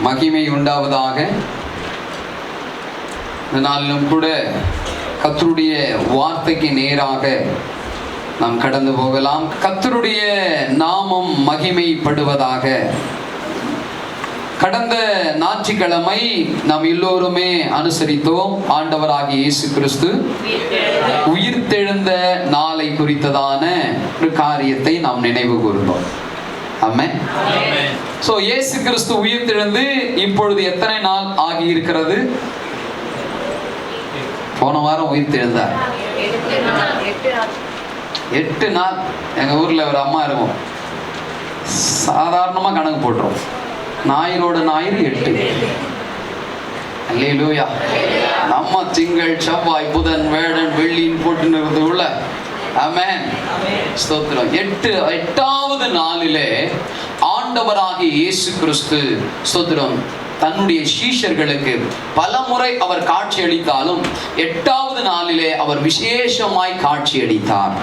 மகிமை உண்டாவதாக. இந்த நாளிலும் கூட கர்த்தருடைய வார்த்தைக்கு நேராக நாம் கடந்து போகலாம். கர்த்தருடைய நாமம் மகிமைப்படுவதாக. கடந்த ஞாயிற்றுக்கிழமை நாம் எல்லோருமே அனுசரித்தோம். ஆண்டவராகிய இயேசு கிறிஸ்து உயிர்த்தெழுந்த நாளை குறித்ததான ஒரு காரியத்தை நாம் நினைவு கூர்ந்தோம். ஆமென். சோ இயேசு கிறிஸ்து உயிர்த்தெழுந்து இப்பொழுது எத்தனை நாள் ஆகி இருக்கிறது? போன வாரம் உயிர்த்தெழுந்தார். 8 நாள். எங்க ஊர்ல ஒரு அம்மா இருக்கும், சாதாரணமா கணக்கு போட்டுரும். ஞாயிறோட ஞாயிறு 8. அல்லேலூயா. நம்ம திங்கள் செவ்வாய் புதன் வேடன் வெள்ளின்னு போட்டு உள்ள. ஆமென். ஸ்தோத்திரம். 8வது நாளிலே ஆண்டவராகிய இயேசு கிறிஸ்து ஸ்தோத்திரம் தன்னுடைய சீஷர்களுக்கு பல முறை அவர் காட்சி அளித்தாலும் 8வது நாளிலே அவர் விசேஷமாய் காட்சி அளித்தார்.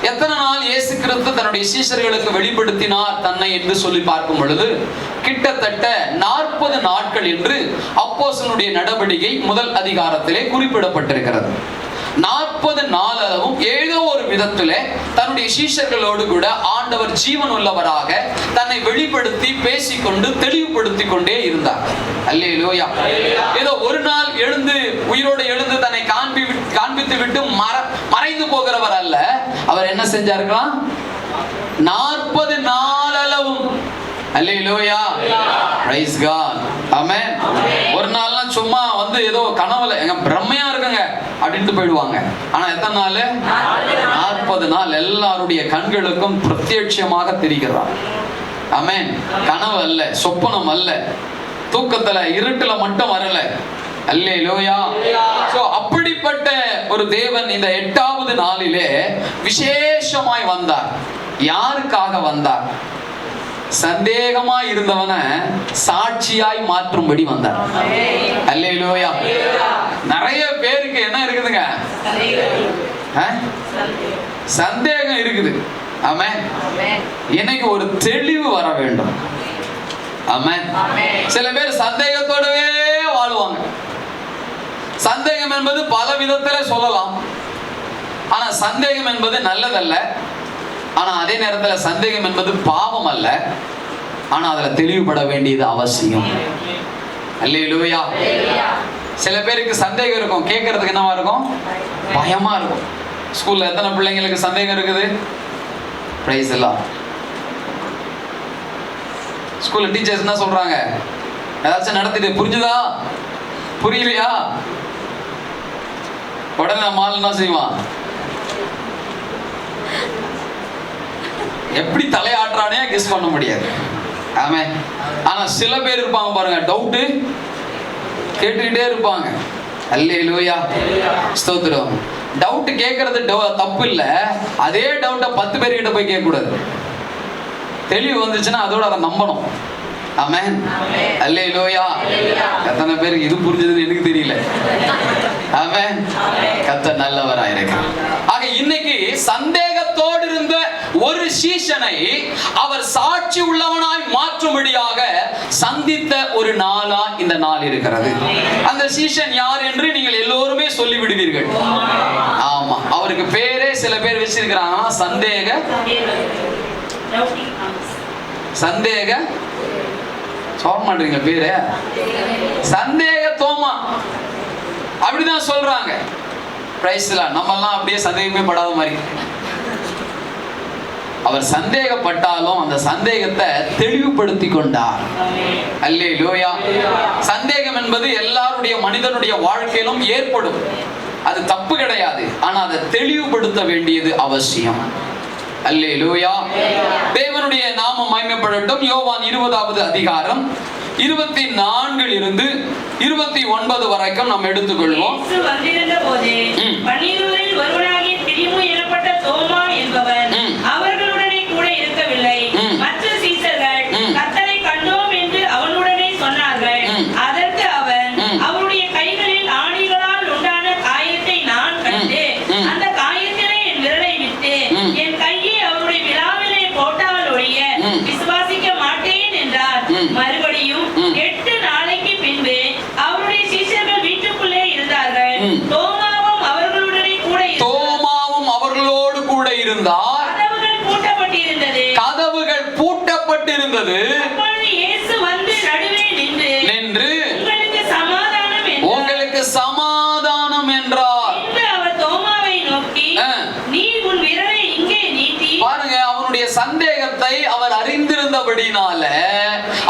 எத்தனை நாள் இயேசு கிறிஸ்து தன்னுடைய சீஷர்களுக்கு வெளிப்படுத்தினார் தன்னை என்று சொல்லி பார்க்கும் பொழுது கிட்டத்தட்ட 40 நாட்கள் என்று அப்போஸ்தலனுடைய நடவடிக்கை முதல் அதிகாரத்திலே குறிப்பிடப்பட்டிருக்கிறது. 40 நாளளவும் ஏதோ ஒரு விதத்திலே தன்னுடைய சீஷர்களோடு கூட ஆண்டவர் ஜீவன் உள்ளவராக தன்னை வெளிப்படுத்தி பேசிக்கொண்டு தெளிவுபடுத்திக் கொண்டே இருந்தார். அல்லேலூயா. ஏதோ ஒரு நாள் எழுந்து உயிரோடு எழுந்து தன்னை காண்பித்து விட்டு மறைந்து போகிறவர் அல்ல. அவர் என்ன செஞ்சார்களாம்? 40 நாளளவும். அல்லேலூயா. Praise God. ஆமென். ஒரு நாள்லாம் சும்மா வந்து ஏதோ கனவுல எங்க பிரம்மையா இருக்குங்க அப்படின்ட்டு போயிடுவாங்க. ஆனா எத்தனை நாள்? 40 நாள் எல்லாருடைய கண்களுக்கும் பிரத்யட்சமாக தெரிகிறார். ஆமென். கனவு அல்ல, சொப்பனம் அல்ல, தூக்கத்துல இருட்டுல மட்டும் வரல. அல்லேலூயா. சோ அப்படிப்பட்ட ஒரு தேவன் இந்த 8வது நாளிலே விசேஷமாய் வந்தார். யாருக்காக வந்தார்? சந்தேகமா இருந்தவன சாட்சியாய் மாற்றும்படி வந்தார். அல்லேலூயா. நிறைய பேருக்கு என்ன இருக்குதுங்க? சந்தேகம் இருக்குது. ஆமென். இன்னைக்கு ஒரு தெளிவு வர வேண்டும். ஆமென். சில பேர் சந்தேகத்தோடவே வாழுவாங்க. சந்தேகம் என்பது பல விதத்துல சொல்லலாம். ஆனா சந்தேகம் என்பது நல்லதல்ல. ஆனா அதே நேரத்தில் சந்தேகம் என்பது பாவம் அல்ல. ஆனா அதுல தெளிவுபட வேண்டியது அவசியம். அல்லேலூயா. சில பேருக்கு சந்தேகம் இருக்கும், கேட்கறதுக்கு என்னவா இருக்கும்? பயமா இருக்கும். ஸ்கூல்ல எத்தனை பிள்ளைங்களுக்கு சந்தேகம் இருக்குது? பிரைஸ் எல்லாம். ஸ்கூல்ல டீச்சர்ஸ் என்ன சொல்றாங்க? ஏதாச்சும் நடத்திட்டு புரிஞ்சுதா புரியலையா உடனே நம்ம ஆள் என்ன செய்வான்? எப்படி தலையாட்டுறானே கெஸ் பண்ண முடியாது. ஆமென். ஆனா சில பேர் இருப்பாங்க பாருங்க, டவுட் கேட்டுக்கிட்டே இருப்பாங்க. அல்லேலூயா. ஸ்தோத்திரம். டவுட் கேட்கறது தப்பு இல்லை. அதே டவுட்டை 10 பேர்கிட்ட போய் கேட்க கூடாது. தெளிவு வந்துச்சுன்னா அதோட அதை நம்பணும். ஆமென். அல்லேலூயா. எத்தனை பேருக்கு இது புரிஞ்சதுன்னு எனக்கு தெரியல. ஆமென். கர்த்தர் நல்லவராய் இருக்கிறார். ஆக இன்னைக்கு சந்தேகத்தோடு இருந்த ஒரு சீஷனை அவர் சாட்சி உள்ளவனாய் மாற்றும்படியாக சந்தித்த ஒரு நாளா இந்த நாள் இருக்கிறது. அந்த சீஷன் யார் என்று நீங்கள் எல்லோருமே சொல்லி விடுவீர்கள். ஆமா, அவருக்கு பேரே சில பேர் வச்சிருக்கிறாங்க. சந்தேக சொல்ல மாட்டீங்க பேரு? சந்தேக தோமா அப்படிதான் சொல்றாங்க. நம்ம எல்லாம் அப்படியே சந்தேகமே படாத மாதிரி. அவர் சந்தேகப்பட்டாலும் அந்த சந்தேகத்தை தெளிவுபடுத்தி கொண்டார். அல்லேலூயா. சந்தேகம் என்பது எல்லாருடைய மனிதனுடைய வாழ்க்கையிலும் ஏற்படும். அது தப்பு கிடையாது. ஆனா அதை தெளிவுபடுத்த வேண்டியது அவசியம். அல்லேலூயா. தேவனுடைய நாமம் மகிமைப்படட்டும். யோவான் 20வது அதிகாரம் 24 இருந்து 29 வரைக்கும் நாம் எடுத்துக்கொள்வோம். அவர்களுடனே கூட இருக்கவில்லை. மற்ற சீஷர்கள் கர்த்தரை கண்டோம் என்று அவனுடனே சொன்னார்கள். அதற்கு அவன், அவருடைய கைகளில் ஆணிகளால் உண்டான காயத்தை நான் கண்டு அந்த காயத்திலே என் விரலை விட்டு என் கையை அவருடைய விழாவிலே போட்டால் ஒழிய விசுவாசிக்க மாட்டேன் என்றார். மறுபடியும் 8 கதவுகள் பூட்டப்பட்டிருந்தது. இயேசு வந்து நடுவே நின்று உங்களுக்கு சமாதானம் என்றார். அவர் தோமாவை நோக்கி, நீ உன் விரலை இங்கே நீட்டி. பாருங்க, அவனுடைய சந்தேகத்தை அவர் அறிந்திருந்தபடினால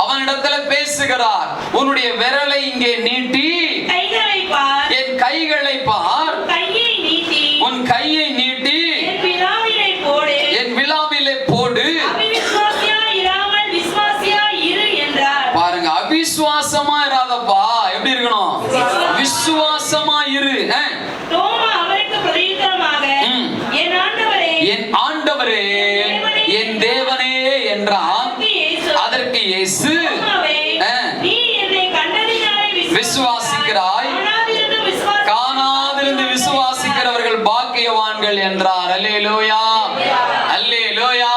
அவனிடத்துல பேசுகிறார். உன்னுடைய விரலை இங்கே நீட்டி கைகளை பார், என் கைகளை பார், கையை நீட்டி உன் கையை நீட்டி என் விலாவிலே போடு, என் விலாவிலே போடு. அவிசுவாசியாய் இராமல் விசுவாசியாய் இரு என்றார். பாருங்க, அவிசுவாசமா இராதப்பா, எப்படி இருக்கணும்? விசுவாசமா இரு. தோமா அவருக்கு பிரதியுத்தரமாக, என் ஆண்டவரே, என் ஆண்டவரே, என் தேவனே என்றான். அதற்கு இயேசு, நீ என்னை கண்டதினாலே விசுவாசிக்கிறாய், காணாதிருந்து விசுவாசிக்கிறவர்கள் பாக்கியவான்கள் என்றார். அல்லேலூயா, அல்லேலூயா.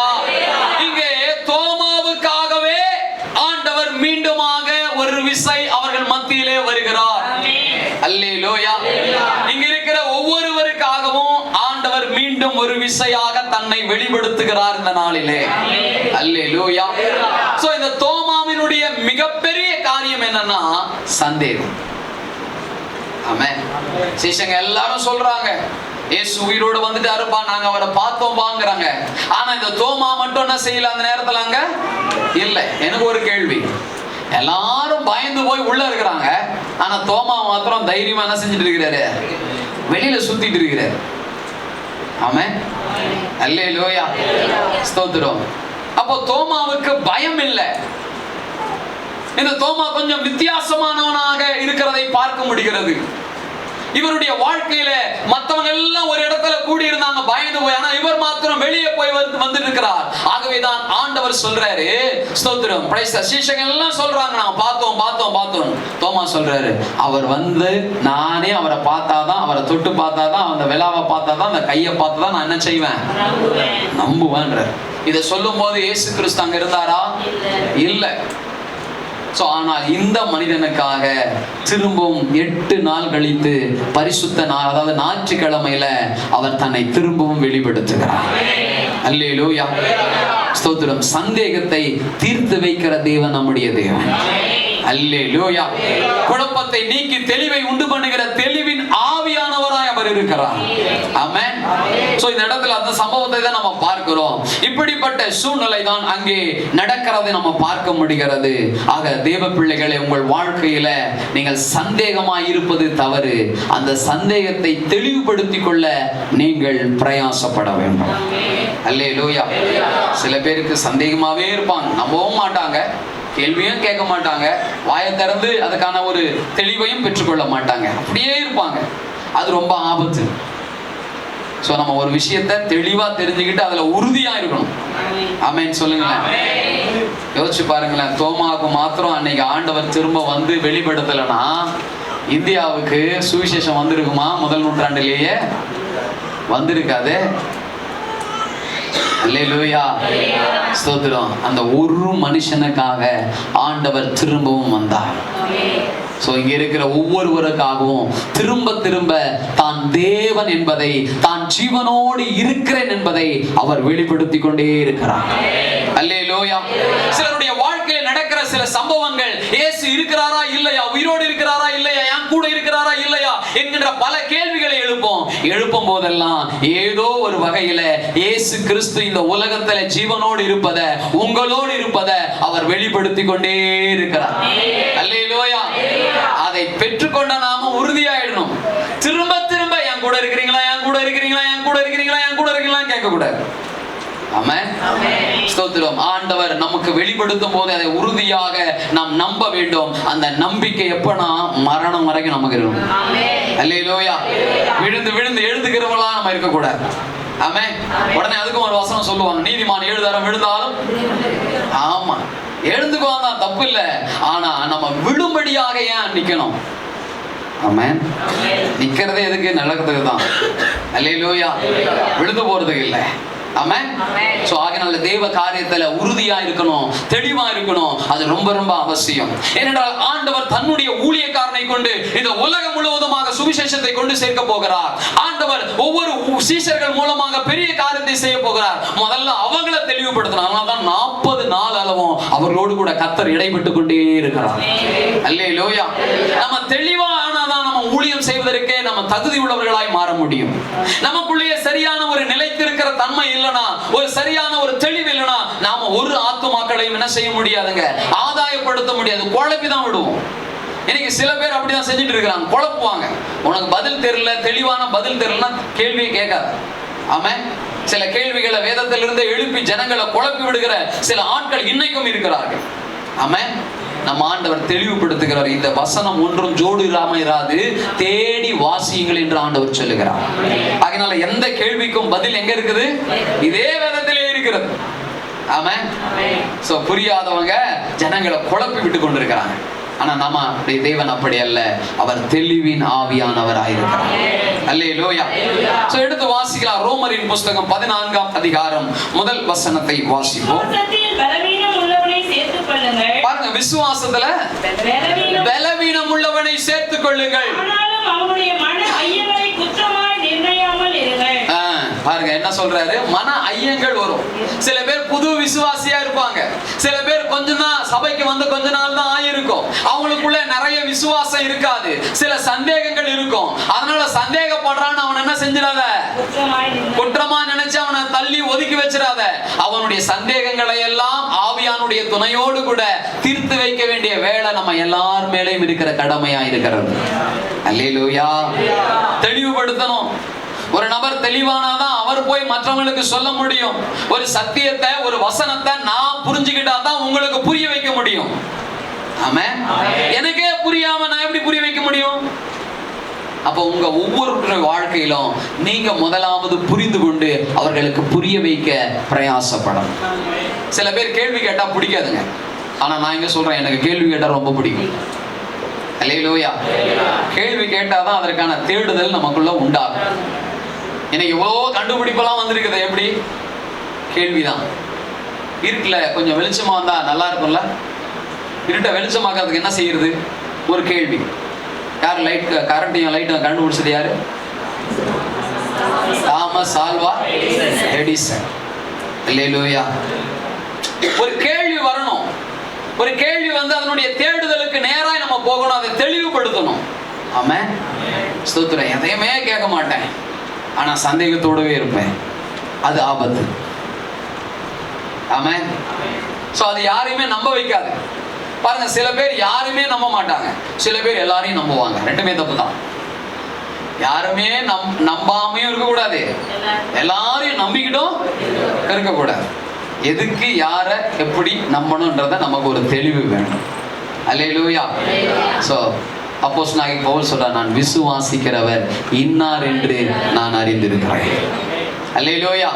இங்கே தோமாவுக்காகவே ஆண்டவர் மீண்டுமாக ஒரு விசை அவர்கள் மத்தியிலே வருகிறார். அல்லேலூயா. இங்க இருக்கிற ஒவ்வொருவருக்காகவும் ஆண்டவர் மீண்டும் ஒரு விசையாக தன்னை வெளிப்படுத்துகிறார் இந்த நாளிலே. அல்லேலூயா. சோ இந்த தோமாவினுடைய மிகப்பெரிய காரியம் என்னன்னா சந்தேகம். ஆமென். சீஷங்க எல்லாரும் சொல்றாங்க, இயேசு உயிரோடு வந்துட்டாருப்பா, நாங்க அவரை பார்த்தோம் வாங்குறாங்க. ஆனா இந்த தோமா மட்டும் என்ன செய்யல அந்த நேரத்துல அங்க இல்ல. எனக்கு ஒரு கேள்வி, எல்லாரும் பயந்து போய் உள்ள இருக்கிறாங்க, ஆனா தோமா மாத்திரம் தைரியமா என்ன செஞ்சுட்டு இருக்கிறாரு? வெளியில சுத்திட்டு இருக்கிறாரு. ஆமென். அல்லேலூயா, ஸ்தோத்திரம். அப்போ தோமாவுக்கு பயம் இல்லை. இந்த தோமா கொஞ்சம் வித்தியாசமானவனாக இருக்கிறதை பார்க்க முடிகிறது. இவருடைய வாழ்க்கையில மத்தவங்க எல்லாம் ஒரு இடத்துல கூடி இருந்தாங்க பயந்து போய், ஆனா இவர் மாத்திரம் வெளியே போய் வந்துட்டு இருக்கிறார். ஆகவேதான் ஆண்டவர் சொல்றாரு, ஸ்தோத்திரம், பிரைஸ் தி லார்ட். சீஷங்க எல்லாம் சொல்றாங்க, நாங்க பார்த்தோம். தோமா சொல்றாரு, அவர் வந்து நானே அவரை பார்த்தாதான், அவரை தொட்டு பார்த்தாதான், அந்த விலாவை பார்த்தாதான், அந்த கையை பார்த்தாதான் நான் என்ன செய்வேன்? நம்புவேன்றார். இதை சொல்லும் போது இயேசு கிறிஸ்து அங்க இருந்தாரா? இல்ல. ஆனால் இந்த மனிதனுக்காக திரும்பவும் 8 நாள் கழித்து பரிசுத்த நாள், அதாவது ஞாயிற்றுக்கிழமையில அவர் தன்னை திரும்பவும் வெளிப்படுத்துகிறார். அல்லேலூயா, ஸ்தோத்திரம். சந்தேகத்தை தீர்த்து வைக்கிற தேவன் நம்முடைய தேவன். அல்லேலூயா. குழப்பத்தை நீக்கி தெளிவை உண்டு பண்ணுகிற தெளிவின் ஆவியானவராய் அவர் இருக்கிறார். ஆமென். சோ இந்த இடத்துல அந்த சம்பவத்தை தான் நம்ம பார்க்கிறோம். இப்படிப்பட்ட சூழ்நிலை தான் அங்கே நடக்கிறதை நம்ம பார்க்க முடிகிறது. ஆக தேவ பிள்ளைகளே, உங்கள் வாழ்க்கையில நீங்கள் சந்தேகமாய் இருப்பது தவறு. அந்த சந்தேகத்தை தெளிவுபடுத்திக் கொள்ள நீங்கள் பிரயாசப்பட வேண்டும். அல்லேலூயா. சில பேருக்கு சந்தேகமாவே இருப்பாங்க, நம்பவும் மாட்டாங்க, கேள்வியும் கேட்க மாட்டாங்க, வாயை திறந்து அதுக்கான ஒரு தெளிவையும் பெற்றுக்கொள்ள மாட்டாங்க, அப்படியே இருப்பாங்க. அது ரொம்ப ஆபத்து. சோ நம்ம ஒரு விஷயத்தை தெளிவா தெரிஞ்சுக்கிட்டு அதுல உறுதியா இருக்கணும். ஆமென் சொல்லுங்களேன். யோசிச்சு பாருங்களேன், தோமாவுக்கு மாத்திரம் அன்னைக்கு ஆண்டவர் திரும்ப வந்து வெளிப்படுத்தலைன்னா இந்தியாவுக்கு சுவிசேஷம் வந்திருக்குமா? முதல் நூற்றாண்டிலேயே வந்திருக்காது. அல்லேலூயா, ஸ்தோத்திரம். அந்த ஒரு மனுஷனுக்காக ஆண்டவர் திரும்பவும் வந்தார். சோ இங்க இருக்கிற ஒவ்வொருவருக்காகவும் திரும்ப திரும்ப தான் தேவன் என்பதை, தான் ஜீவனோடு இருக்கிறேன் என்பதை அவர் வெளிப்படுத்திக் கொண்டே இருக்கிறார். அல்லேலூயா. சிலருடைய வாழ்க்கையில் நடக்கிற சில சம்பவங்கள், இயேசு இருக்கிறாரா இல்லையா, உயிரோடு இருக்கிறாரா இல்லையா, என் கூட இருக்கிறாரா இல்லையா என்கின்ற பல கேள்விகளை எழுப்பும் போதெல்லாம் ஏதோ ஒரு வகையில இயேசு கிறிஸ்து இந்த உலகத்துல ஜீவனோடு இருப்பத, உங்களோடு இருப்பத அவர் வெளிப்படுத்திக் கொண்டே இருக்கிறார். அல்லேலூயா. அதை பெற்றுக்கொண்ட நாம உறுதியாயிடணும். திரும்ப திரும்ப என் கூட இருக்கிறீங்களா, என் கூட இருக்கிறீங்களா, என் கூட இருக்கிறீங்களா, என் கூட இருக்கிறீங்களா கேட்க கூடாது. ஆமென். ஸ்தோத்திரம். ஆண்டவர் நமக்கு வெளிப்படுத்தும் போது அதை உறுதியாக நாம் நம்ப வேண்டும். அந்த நம்பிக்கை எப்பனா மரணம் வரைக்கும் நமக்கு இருக்கும். அல்லேலூயா. விழுந்து விழுந்து எழுதுகிறவங்களா நம்ம இருக்க கூடாது. ஆமென். உடனே அதுக்கும் ஒரு வசனம் சொல்லுவாங்க, நீதிமான் 7 தரம் விழுந்தாலும், ஆமா எழுந்துக்குவான் தான், தப்பு இல்லை. ஆனா நம்ம விழும்படியாக ஏன் நிக்கணும்? ஆமென். நிக்கிறதே எதுக்கு? நடக்கிறதுக்கு தான். அல்லேலூயா. விழுந்து போறதுக்கு இல்லை. ஆமென். சோ ஆகையால தேவ காரியத்துல உறுதியா இருக்கணும், தெளிவா இருக்கணும். அது ரொம்ப ரொம்ப அவசியம். ஏனென்றால் ஆண்டவர் தன்னுடைய ஊழியக்காரனை கொண்டு இந்த உலகம் முழுவதுமாக சுவிசேஷத்தை கொண்டு சேர்க்க போகிறார். ஆண்டவர் ஒவ்வொரு சீஷர்கள் மூலமாக பெரிய காரியத்தை செய்ய போகிறார். முதல்ல அவங்களை தெளிவுபடுத்தணும். அதனால்தான் 40 நாள் அளவும் அவர்களோடு கூட கர்த்தர் இடைப்பட்டு கொண்டே இருக்கிறார். அல்லேலூயா. நம்ம தெளிவா ஆனாதான் நம்ம ஊழியம் செய்வதற்கே நம்ம தகுதி உள்ளவர்களாய் மாற முடியும். நமக்குள்ளே சரியான ஒரு நிலைத்திருக்கிற தன்மை இல்லைனா, ஒரு சரியான ஒரு தெளிவு இல்லைனா, நாம ஒரு ஆத்துமாக்களையும் என்ன செய்ய முடியாதுங்க, ஆதாயப்படுத்த முடியாது. குழப்பிதான் விடுவோம். இன்னைக்கு சில பேர் அப்படிதான் செஞ்சுட்டு இருக்கிறாங்க, குழப்புவாங்க. உனக்கு பதில் தெரியல, தெளிவான பதில் தெரியலன்னா கேள்வியை கேட்காது. ஆமென். சில கேள்விகளை வேதத்திலிருந்து எழுப்பி ஜனங்களை குழப்பி விடுகிற சில ஆட்கள் இன்னைக்கும் இருக்கிறார்கள். ஆமென். நம்ம ஆண்டவர் தெளிவுபடுத்துகிறார். இந்த வசனம் ஒன்றும் ஜோடு இல்லாம இராது, தேடி வாசியுங்கள் என்று ஆண்டவர் சொல்லுகிறார். அதனால எந்த கேள்விக்கும் பதில் எங்க இருக்குது? இதே வேதத்திலே இருக்கிறது. ஆமென். சோ புரியாதவங்க ஜனங்களை குழப்பி விட்டு கொண்டிருக்கிறாங்க. ஆனா நம்ம தேவன் அப்படி அல்ல, அவர் தெளிவின் ஆவியானவராயிருக்கிறார். அல்லேலூயா. சோ எடுத்து வாசிக்கலாம். ரோமரின் புஸ்தகம் 14ஆம் அதிகாரம் முதல் வசனத்தை வாசிப்போம். பாருங்க, விசுவாசத்துல பலவீனம் உள்ளவனை சேர்த்துக் கொள்ளுங்கள். பாருங்க என்ன சொல்றாரு, மன ஐயங்கள் வரும். சில பேர் புது விசுவாசியா இருப்பாங்க, சில பேர் கொஞ்ச நாள் சபைக்கு வந்து கொஞ்ச நாள் தான் ஆயிருக்கும். அவங்களுக்குள்ள நிறைய விசுவாசம் இருக்காது, சில சந்தேகங்கள் இருக்கும். அதனால சந்தேகப்படுறான்னு அவன் என்ன செஞ்சிடாத, குற்றமா நினைச்சு அவனை தள்ளி ஒதுக்கி வச்சிடாத. அவனுடைய சந்தேகங்களை எல்லாம் ஆவியானுடைய துணையோடு கூட தீர்த்து வைக்க வேண்டிய வேலை நம்ம எல்லார் மேலேயும் இருக்கிற கடமையா இருக்கிறது. அல்லேலூயா. தெளிவுபடுத்தணும். ஒரு நபர் தெளிவானாதான் அவர் போய் மற்றவங்களுக்கு சொல்ல முடியும். ஒரு சத்தியத்தை, ஒரு வசனத்தை நான் புரிஞ்சுக்கிட்டா தான் உங்களுக்கு புரிய வைக்க முடியும். ஆமென். எனக்கே புரியாம நான் எப்படி புரிய வைக்க முடியும்? அப்ப உங்க ஒவ்வொரு வாழ்க்கையிலும் நீங்க முதலாவது புரிந்து கொண்டு அவர்களுக்கு புரிய வைக்க பிரயாசப்படணும். சில பேர் கேள்வி கேட்டா பிடிக்காதுங்க. ஆனா நான் இங்க சொல்றேன், எனக்கு கேள்வி கேட்டா ரொம்ப பிடிக்கும். அல்லேலூயா. கேள்வி கேட்டாதான் அதற்கான தேடுதல் நமக்குள்ள உண்டாகும். எனக்கு எவ்வளவோ கண்டுபிடிப்பெல்லாம் வந்திருக்குது. எப்படி? கேள்விதான். இருட்டுல கொஞ்சம் வெளிச்சமா வந்தா நல்லா இருக்கும்ல. இருட்டை வெளிச்சமாக்கிறதுக்கு என்ன செய்யறது? ஒரு கேள்வி. யார் லைட், கரண்டையும் லைட்டும் கண்டுபிடிச்சது யாரு? Thomas Alva Edison. அல்லேலூயா. ஒரு கேள்வி வரணும். ஒரு கேள்வி வந்து அதனுடைய தேடுதலுக்கு நேராக நம்ம போகணும், அதை தெளிவுபடுத்தணும். ஆமென். ஸ்தோத்திரம். எதையுமே கேட்க மாட்டேன், ஆனா சந்தேகத்தோடவே இருப்பேன். அது ஆபத்து. ஆமென். சோ அது யாரையுமே நம்ப வைக்காது. பாருங்க, சில பேர் யாருமே நம்ப மாட்டாங்க, சில பேர் எல்லாரையும் நம்புவாங்க. ரெண்டுமே தப்பு தான். யாருமே நம்பாமையும் இருக்கக்கூடாது, எல்லாரையும் நம்பிக்கிட்டும் இருக்கக்கூடாது. எதுக்கு யாரை எப்படி நம்பணும்ன்றத நமக்கு ஒரு தெளிவு வேணும். அல்லேலூயா. சோ அப்போஸ்தலனாகிய பவுல் சொல்றார், நான் விசுவாசிக்கிறவர் இன்னார் என்று நான் அறிந்திருக்கிறேன். அல்லேலூயா.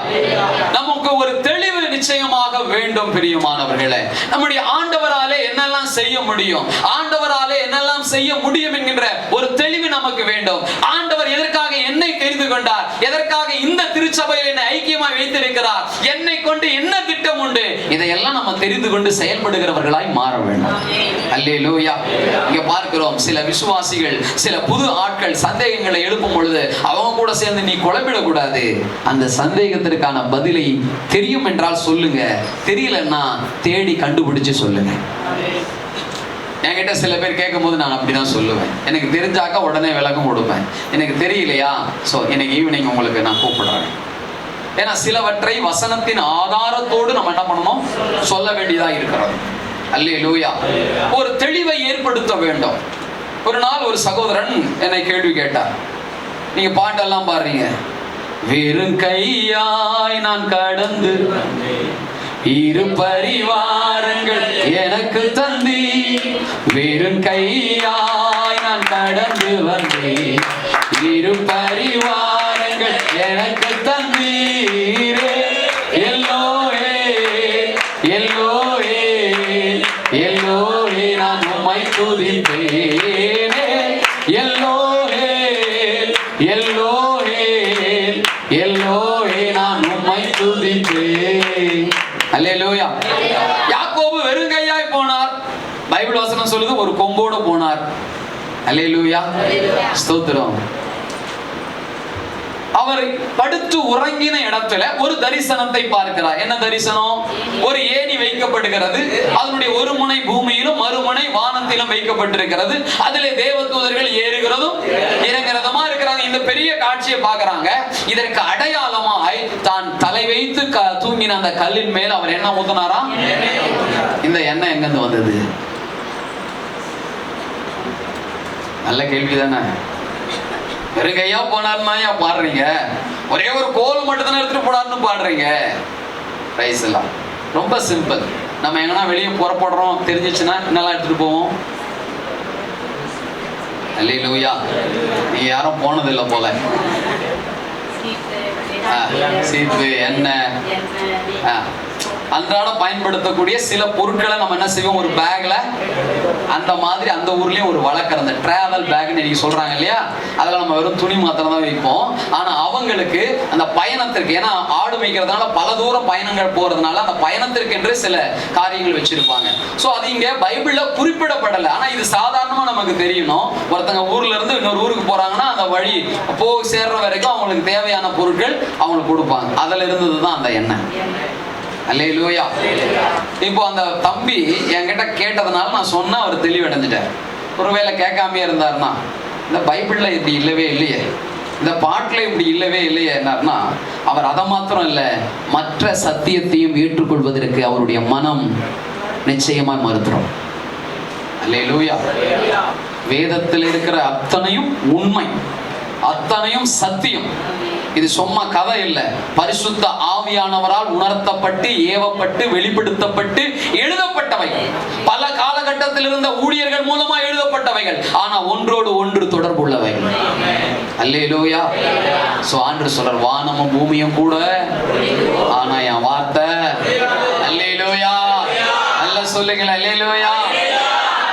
நமக்கு ஒரு தெளிவு நிச்சயமாக வேண்டும் பிரியமானவர்களே. நம்முடைய ஆண்டவராலே என்னெல்லாம் செய்ய முடியும், ஆண்டவராலே என்னெல்லாம் செய்ய முடியும் என்கின்ற ஒரு தெளிவு நமக்கு வேண்டும். ஆண்டவர் எதற்காக என்னை தெரிந்து கொண்டார், எதற்காக இந்த திருச்சபையில் என்னை ஐக்கியமாய் வைத்திருக்கிறார், என்னை கொண்டு என்ன திட்டம் உண்டு, இதையெல்லாம் நம்ம தெரிந்து கொண்டு செயல்படுகிறவர்களாய் மாற வேண்டும். அல்லேலூயா. இங்க பார்க்கிறோம், சில விசுவாசிகள், சில புது ஆட்கள் சந்தேகங்களை எழுப்பும் பொழுது அவங்க கூட சேர்ந்து நீ குழப்பிடக்கூடாது. அந்த சந்தேகத்திற்கான பதிலை தெரியும் என்றால் சொல்லுங்க, தெரியலன்னா தேடி கண்டுபிடிச்சு சொல்லுங்க. என்கிட்ட சில பேர் கேட்கும் போது நான் அப்படிதான் சொல்லுவேன். எனக்கு தெரிஞ்சாக்கா உடனே விளக்கம் கொடுப்பேன். எனக்கு தெரியலையா, சோ இன்னைக்கு ஈவினிங் உங்களுக்கு நான் கூப்பிடுறேன். ஏன்னா சிலவற்றை வசனத்தின் ஆதாரத்தோடு நம்ம என்ன பண்ணணும், சொல்ல வேண்டியதா இருக்கிறது. அல்லேலூயா. ஒரு தெளிவை ஏற்படுத்த வேண்டும். ஒரு நாள் ஒரு சகோதரன் என்னை கேள்வி கேட்டார். நீங்க பாட்டெல்லாம் பாடுறீங்க, வெறும் கையாய் நான் கடந்து இரு பரிவாரங்கள் எனக்கு தந்தி, வெறும் கையாய் நான் கடந்து வந்தேன், இரு பரிவாரங்கள் எனக்கு தந்தீரே. எல்லோவே எல்லோவே எல்லோவே நான் உம்மை துதிப்பேனே. எல்லோவே எல்லோவே எல்லோவே நான் உம்மை துதிப்பேன். அல்லேலூயா. யாக்கோபு வெறுங்கையாய் போனார், பைபிள் வசனம் சொல்லுது ஒரு கொம்போடு போனார். அல்லேலூயா, ஸ்தோத்திரம். அவர் படுத்து உறங்கின இடத்துல ஒரு தரிசனத்தை பார்க்கிறார். என்ன தரிசனம்? ஒரு ஏணி வைக்கப்படுகிறது, அதனுடைய ஒரு முனை பூமியிலும் மறுமுனை வானத்திலும் வைக்கப்பட்டிருக்கிறது. அதிலே தேவதூதர்கள் ஏறுகிறதும் இறங்குறதுமா இருக்கிறாங்க. இந்த பெரிய காட்சியை பார்க்கறாங்க. இதற்கு அடையாளமாய் தான் தலை வைத்து தூங்கின அந்த கல்லின் மேல் அவர் என்ன ஊத்தினாரா? இந்த எண்ணெய் எங்கிருந்து வந்தது? நல்ல கேள்வி தானே. வெறுங்கையா போனார்னா ஏன் பாடுறீங்க? ஒரே ஒரு கோல் மட்டும் தானே எடுத்துட்டு போனார்னு பாடுறீங்க. பிரைஸ் எல்லாம் ரொம்ப சிம்பிள். நம்ம எங்கன்னா வெளியே புறப்படுறோம் தெரிஞ்சிச்சுன்னா என்னெல்லாம் எடுத்துட்டு போவோம்? அல்லேலூயா. நீங்க யாரும் போனதில்லை போல. சீப்பு, எண்ணெய், அன்றாட பயன்படுத்தக்கூடிய சில பொருட்களை நம்ம என்ன செய்வோம்? ஒரு பேக்ல அந்த மாதிரி அந்த ஊர்லயும் ஒரு வழக்கம், அந்த டிராவல் பேக்னு நீங்க சொல்றாங்க இல்லையா, அதில் நம்ம வெறும் துணி மாத்திரம் தான் வைப்போம். ஆனா அவங்களுக்கு அந்த பயணத்திற்கு, ஏன்னா ஆடு மேய்க்கிறதுனால பல தூரம் பயணங்கள் போறதுனால அந்த பயணத்திற்கு என்று சில காரியங்கள் வச்சிருப்பாங்க. ஸோ அது இங்க பைபிள்ல குறிப்பிடப்படலை. ஆனா இது சாதாரணமா நமக்கு தெரியணும். ஒருத்தங்க ஊர்ல இருந்து இன்னொரு ஊருக்கு போறாங்கன்னா அந்த வழி போய் சேர்ற வரைக்கும் அவங்களுக்கு தேவையான பொருட்கள் அவங்களுக்கு கொடுப்பாங்க. அதுல இருந்ததுதான் அந்த எண்ணெய். அல்லேலூயா. இப்போ அந்த தம்பி என்கிட்ட கேட்டதுனால நான் சொன்ன அவர் தெளிவடைஞ்சிட்டார். ஒருவேளை கேட்காம இருந்தாருன்னா, இந்த பைபிள்ல இப்படி இல்லவே இல்லையே, இந்த பாட்டுல இப்படி இல்லவே இல்லையே என்னன்னா, அவர் அதை மாத்திரம் இல்லை, மற்ற சத்தியத்தையும் ஏற்றுக்கொள்வதற்கு அவருடைய மனம் நிச்சயமா மறுத்துரும். அல்லேலூயா. வேதத்தில் இருக்கிற அத்தனையும் உண்மை, அத்தனையும் சத்தியம். இது சும்மா கதை இல்லை. பரிசுத்த ஆவியானவரால் உணர்த்தப்பட்டு ஏவப்பட்டு வெளிப்படுத்தப்பட்டு எழுதப்பட்டவைகள். பல காலகட்டத்தில் இருந்த ஊழியர்கள் மூலமா எழுதப்பட்டவைகள். ஆனா ஒன்றோடு ஒன்று தொடர்புள்ளவைகள். அல்லேலூயா. சோ ஆண்டவர் சொல்றார், வானமும் பூமியும் கூட ஆனா என் வார்த்தை. அல்லேலூயா. நல்லா சொல்லுங்களேன். அல்லேலூயா.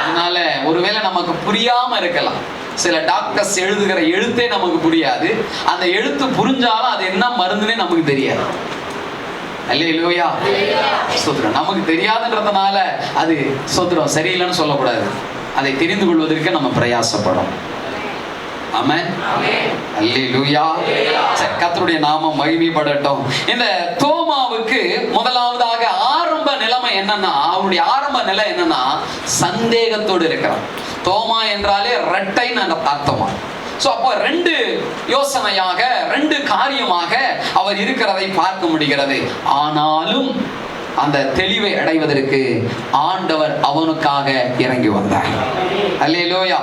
அதனால ஒருவேளை நமக்கு புரியாம இருக்கலாம். சில டாக்டர்ஸ் எழுதுகிற எழுத்தே நமக்கு புரியாது. அந்த எழுத்து புரிஞ்சாலும் அது என்ன மருந்துன்னே நமக்கு தெரியாது. அல்லேலூயா. ஸ்தோத்திரம். நமக்கு தெரியாதுன்றதுனால அது ஸ்தோத்திரம் சரியில்லைன்னு சொல்லக்கூடாது. அதை தெரிந்து கொள்வதற்கு நம்ம பிரயாசப்படும். ஆமென். அல்லேலூயா. கர்த்தருடைய நாமம் மகிமைப்படட்டும். இந்த தோமாவுக்கு முதலாவதாக ஆரம்ப நிலைமை என்னன்னா, அவருடைய ஆரம்ப நிலை என்னன்னா, சந்தேகத்தோடு இருக்கிறான். தோமா என்றாலே இரட்டைன்னு அர்த்தமா. சோ அப்போ ரெண்டு யோசனையாக, ரெண்டு காரியமாக அவர் இருக்கிறதை பார்க்க முடிகிறது. ஆனாலும் அந்த தெளிவை அடைவதற்கு ஆண்டவர் அவனுக்காக இறங்கி வந்தார். அல்லேலூயா.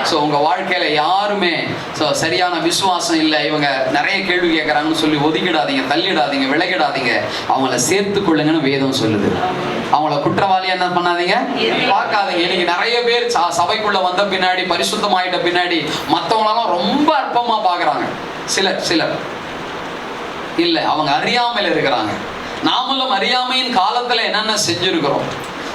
சோ உங்க வாழ்க்கையில யாருமே சரியான விசுவாசம் இல்லை, இவங்க நிறைய கேள்வி கேட்கறாங்கன்னு சொல்லி ஒதுக்கிடாதீங்க, தள்ளிடாதீங்க, விலகிடாதீங்க. அவங்கள சேர்த்து கொள்ளுங்கன்னு வேதம் சொல்லுது. அவங்கள குற்றவாளி என்ன பண்ணாதீங்க, பார்க்காதீங்க. இன்னைக்கு நிறைய பேர் சபைக்குள்ள வந்த பின்னாடி, பரிசுத்தமாயிட்ட பின்னாடி மற்றவங்களெல்லாம் ரொம்ப அற்பமா பார்க்கறாங்க. சிலர் இல்ல, அவங்க அறியாமையில் இருக்கிறாங்க. நாமளும் அறியாமையின் காலத்துல என்னென்ன செஞ்சிருக்கிறோம்.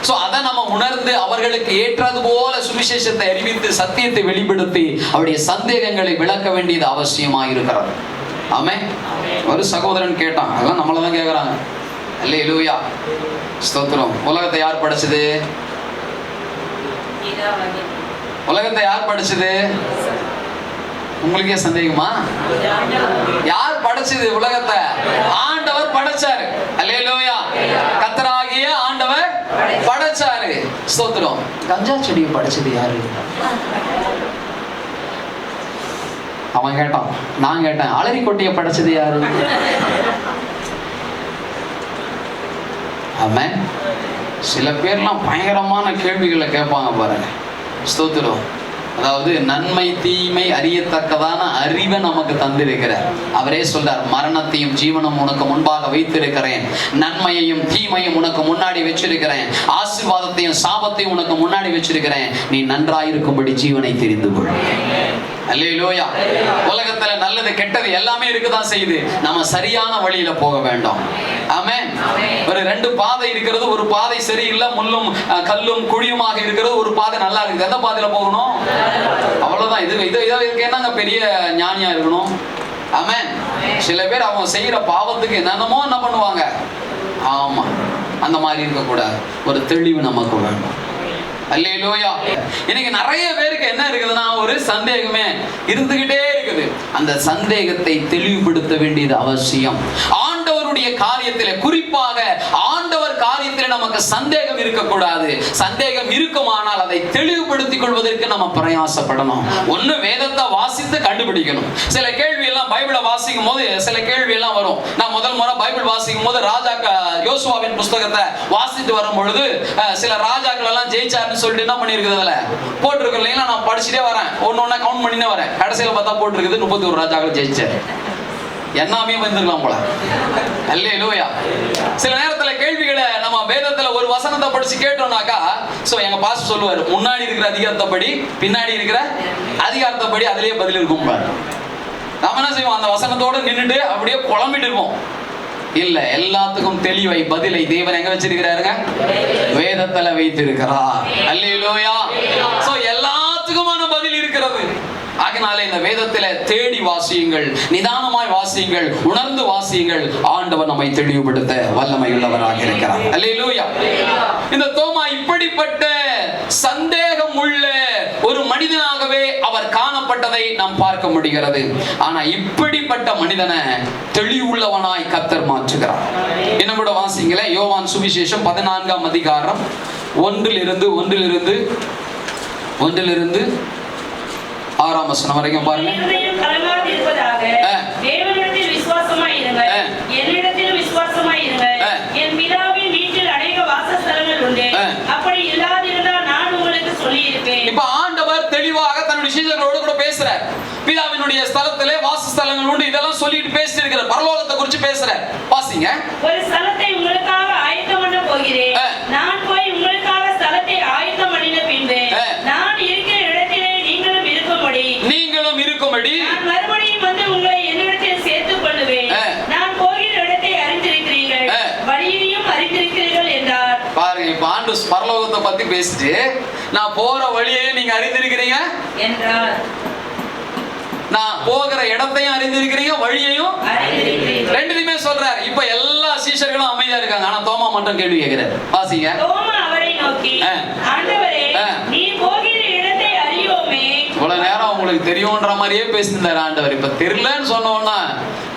சோ அதை நம்ம உணர்ந்து அவர்களுக்கு ஏற்றது போல சுவிசேஷத்தை அறிவித்து சத்தியத்தை வெளிப்படுத்தி அவருடைய சந்தேகங்களை விளக்க வேண்டியது அவசியமா இருக்கிறது. ஆமென். ஒரு சகோதரன் கேட்டான், அதெல்லாம் நம்மளதான் கேட்கறாங்க. அல்லேலூயா. ஸ்தோத்திரம். உலகத்தை யார் படைச்சது? உலகத்தை யார் படைச்சது? உங்களுக்கே சந்தேகமா? யார் படைச்சது உலகத்தை? ஆண்டவர் படைச்சாரு. அல்லேலூயா. கர்த்தராகிய ஆண்டவர் படைச்சாரு. ஸ்தோத்திரம். கஞ்சா செடியை படைச்சது யாரு? அவன் கேட்டான். நான் கேட்டேன், அலரி கொட்டையை படைச்சது யாரு? ஆமென். சில பேர்லாம் பயங்கரமான கேள்விகளை கேட்பாங்க பாருங்க. ஸ்தோத்திரம். அதாவது நன்மை தீமை அறியத்தக்கதான அறிவை நமக்கு தந்திருக்கிறார். அவரே சொல்றார், மரணத்தையும் ஜீவனும் உனக்கு முன்பாக வைத்திருக்கிறேன், நன்மையையும் தீமையும் உனக்கு முன்னாடி வச்சிருக்கிறேன், ஆசீர்வாதத்தையும் சாபத்தையும் உனக்கு முன்னாடி வச்சிருக்கிறேன், நீ நன்றாயிருக்கும்படி ஜீவனை தெரிந்து கொள். அல்லேலூயா. உலகத்துல நல்லது கெட்டது எல்லாமே இருக்குதான் செய்யுது. நம்ம சரியான வழியில போக வேண்டும். ஆமென். ஒரு ரெண்டு பாதை இருக்கிறது. ஒரு பாதை சரியில்லை, முள்ளும் கல்லும் குழியுமாக இருக்கிறது. ஒரு பாதை நல்லா இருக்குது. எந்த பாதையில போகணும்? அவ்வளவுதான். இது என்னங்க பெரிய ஞானியா இருக்கணும்? ஆமென். சில பேர் அவங்க செய்யற பாவத்துக்கு என்னென்னமோ என்ன பண்ணுவாங்க. ஆமா, அந்த மாதிரி இருக்கக்கூடாது. ஒரு தெளிவு நமக்கு வேணும். அல்லேலூயா. இன்னைக்கு நிறைய பேருக்கு என்ன இருக்குதுன்னா, ஒரு சந்தேகமே இருந்துகிட்டே இருக்குது. அந்த சந்தேகத்தை தெளிவுபடுத்த வேண்டியது அவசியம். ஆண்டவருடைய காரியத்திலே, குறிப்பாக ஆண்டவர் காரியத்திலே நமக்கு சந்தேகம் இருக்கக்கூடாது. சந்தேகம் இருக்குமானால் அதை தெளிவுபடுத்திக் கொள்வதற்கு நம்ம பிரயாசப்படணும். ஒண்ணு வேதத்தை வாசித்து கண்டுபிடிக்கணும். சில கேள்வி எல்லாம் பைபிளை வாசிக்கும் போது சில கேள்வி எல்லாம் வரும். நான் முதல் முறை பைபிள் வாசிக்கும் போது யோசுவாவின் புஸ்தகத்தை வாசித்து வரும் பொழுது சில ராஜாக்கள் எல்லாம் ஜெயிச்சாருன்னு சொல்லிட்டு என்ன பண்ணிருக்குது அதுல போட்டிருக்கு இல்லைங்களா. நான் படிச்சுட்டே வரேன், ஒன்னொன்னா கவுண்ட் பண்ணினே வரேன். கடைசியில் பார்த்தா போட்டிருக்குது 31 ராஜாக்கள் ஜெயிச்சாரு. என்னாமே வந்துருக்கலாம் போல. அல்லேலூயா. சில நேரத்துல கேள்விகளை நம்ம வேதத்துல ஒரு வசனத்தை படிச்சு கேட்டோம்னாக்கா, சோ எங்க பாஸ்டர் சொல்லுவாரு, முன்னாடி இருக்கிற அதிகாரத்தை படி, பின்னாடி இருக்கிற அதிகாரத்தை படி, அதுலயே பதில் இருக்கும். நம்ம என்ன செய்வோம், அந்த வசனத்தோட நின்றுட்டு அப்படியே குழம்பிட்டு இருப்போம். இல்ல, எல்லாத்துக்கும் தெளிவை பதிலை தேவன் எங்க வச்சிருக்கிறாருங்க? வேதத்துல வைத்திருக்கிறார். அல்லேலூயா. சோ எல்லாத்துக்குமான பதில் இருக்கிறது. அதனால இந்த வேதத்தில தேடி வாசியுங்கள், நிதானமாய் வாசியுங்கள், உணர்ந்து வாசியுங்கள். ஆண்டவர் நம்மை தெளிவுபடுத்த வல்லமை உள்ளவராக இருக்கிறார். அல்லேலூயா. இந்த தோமா இப்படிப்பட்ட சந்தேகம் உள்ள ஒரு மனிதனாகவே அவர் காணப்பட்டதை நாம் பார்க்க முடிகிறது. ஆனா இப்படிப்பட்ட மனிதனை தெளிவுள்ளவனாய் கர்த்தர் மாற்றுகிறார். என்ன கூட வாசிங்களேன், யோவான் சுவிசேஷம் 14ஆம் அதிகாரம் 1 ஒன்றிலிருந்து 6ஆம் வசனம் வரைக்கும் பாருங்க. தேவனிடத்தில் விசுவாசமாய் இருங்கள், என்னிடத்தில் விசுவாசமாய் இருங்கள். என் பிதாவின் வீட்டில் அநேக வாசஸ்தலங்கள் உண்டு. அப்படி இல்லாதிருந்தால் நான் உங்களுக்கு சொல்லி இருப்பேன். இப்ப ஆண்டவர் தெளிவாக தன்னுடைய சீடர்களோடு கூட பேசுறார். பிதாவினுடைய ஸ்தலத்திலே வாசஸ்தலங்கள் உண்டு, இதெல்லாம் சொல்லிட்டு பேசிட்டு இருக்கிறார். பரலோகத்தை குறித்து பேசுறார். வாசிங்க. ஒரு ஸ்தலத்தை உங்களுக்காக ஆயத்தம் பண்ண போகிறேன். நான் போய் உங்களுக்காக ஸ்தலத்தை ஆயத்தம் பண்ணின பின்பு நான் இருக்கிற இடத்திலே நீங்களும் இருக்கும்படி நான் மறுபடியும் வந்து உங்களை என்னிடத்தில் சேர்த்துக் கொள்வேன். நான் போகிற இடத்தை அறிந்திருக்கிறீர்கள், வழியையும் அறிந்திருக்கிறீர்கள் என்றார். பாருங்க, இப்ப ஆண்டு பரலோகத்தை பத்தி பேசிட்டு, நான் போற வழியை நீங்க அறிந்திருக்கிறீங்க என்றார். நான் போகிற இடத்தையும் அறிந்திருக்கிறீங்க, வழியையும் அறிந்திருக்கிறீங்க. ரெண்டுமே சொல்றாரு. இப்ப எல்லா சீஷர்களும் அமைதியா இருக்காங்க. ஆனா தோமா மட்டும் கேள்வி கேட்கிறார். வாசிங்க. தோமா அவரை நோக்கி, ஆண்டவரே, நீ போகிற இடத்தை அறியோமே. இவ்வளவு நேரம் உங்களுக்கு தெரியும்ன்ற மாதிரியே பேசியிருந்தாரு ஆண்டவர். இப்ப தெரியலன்னு சொன்னோம்னா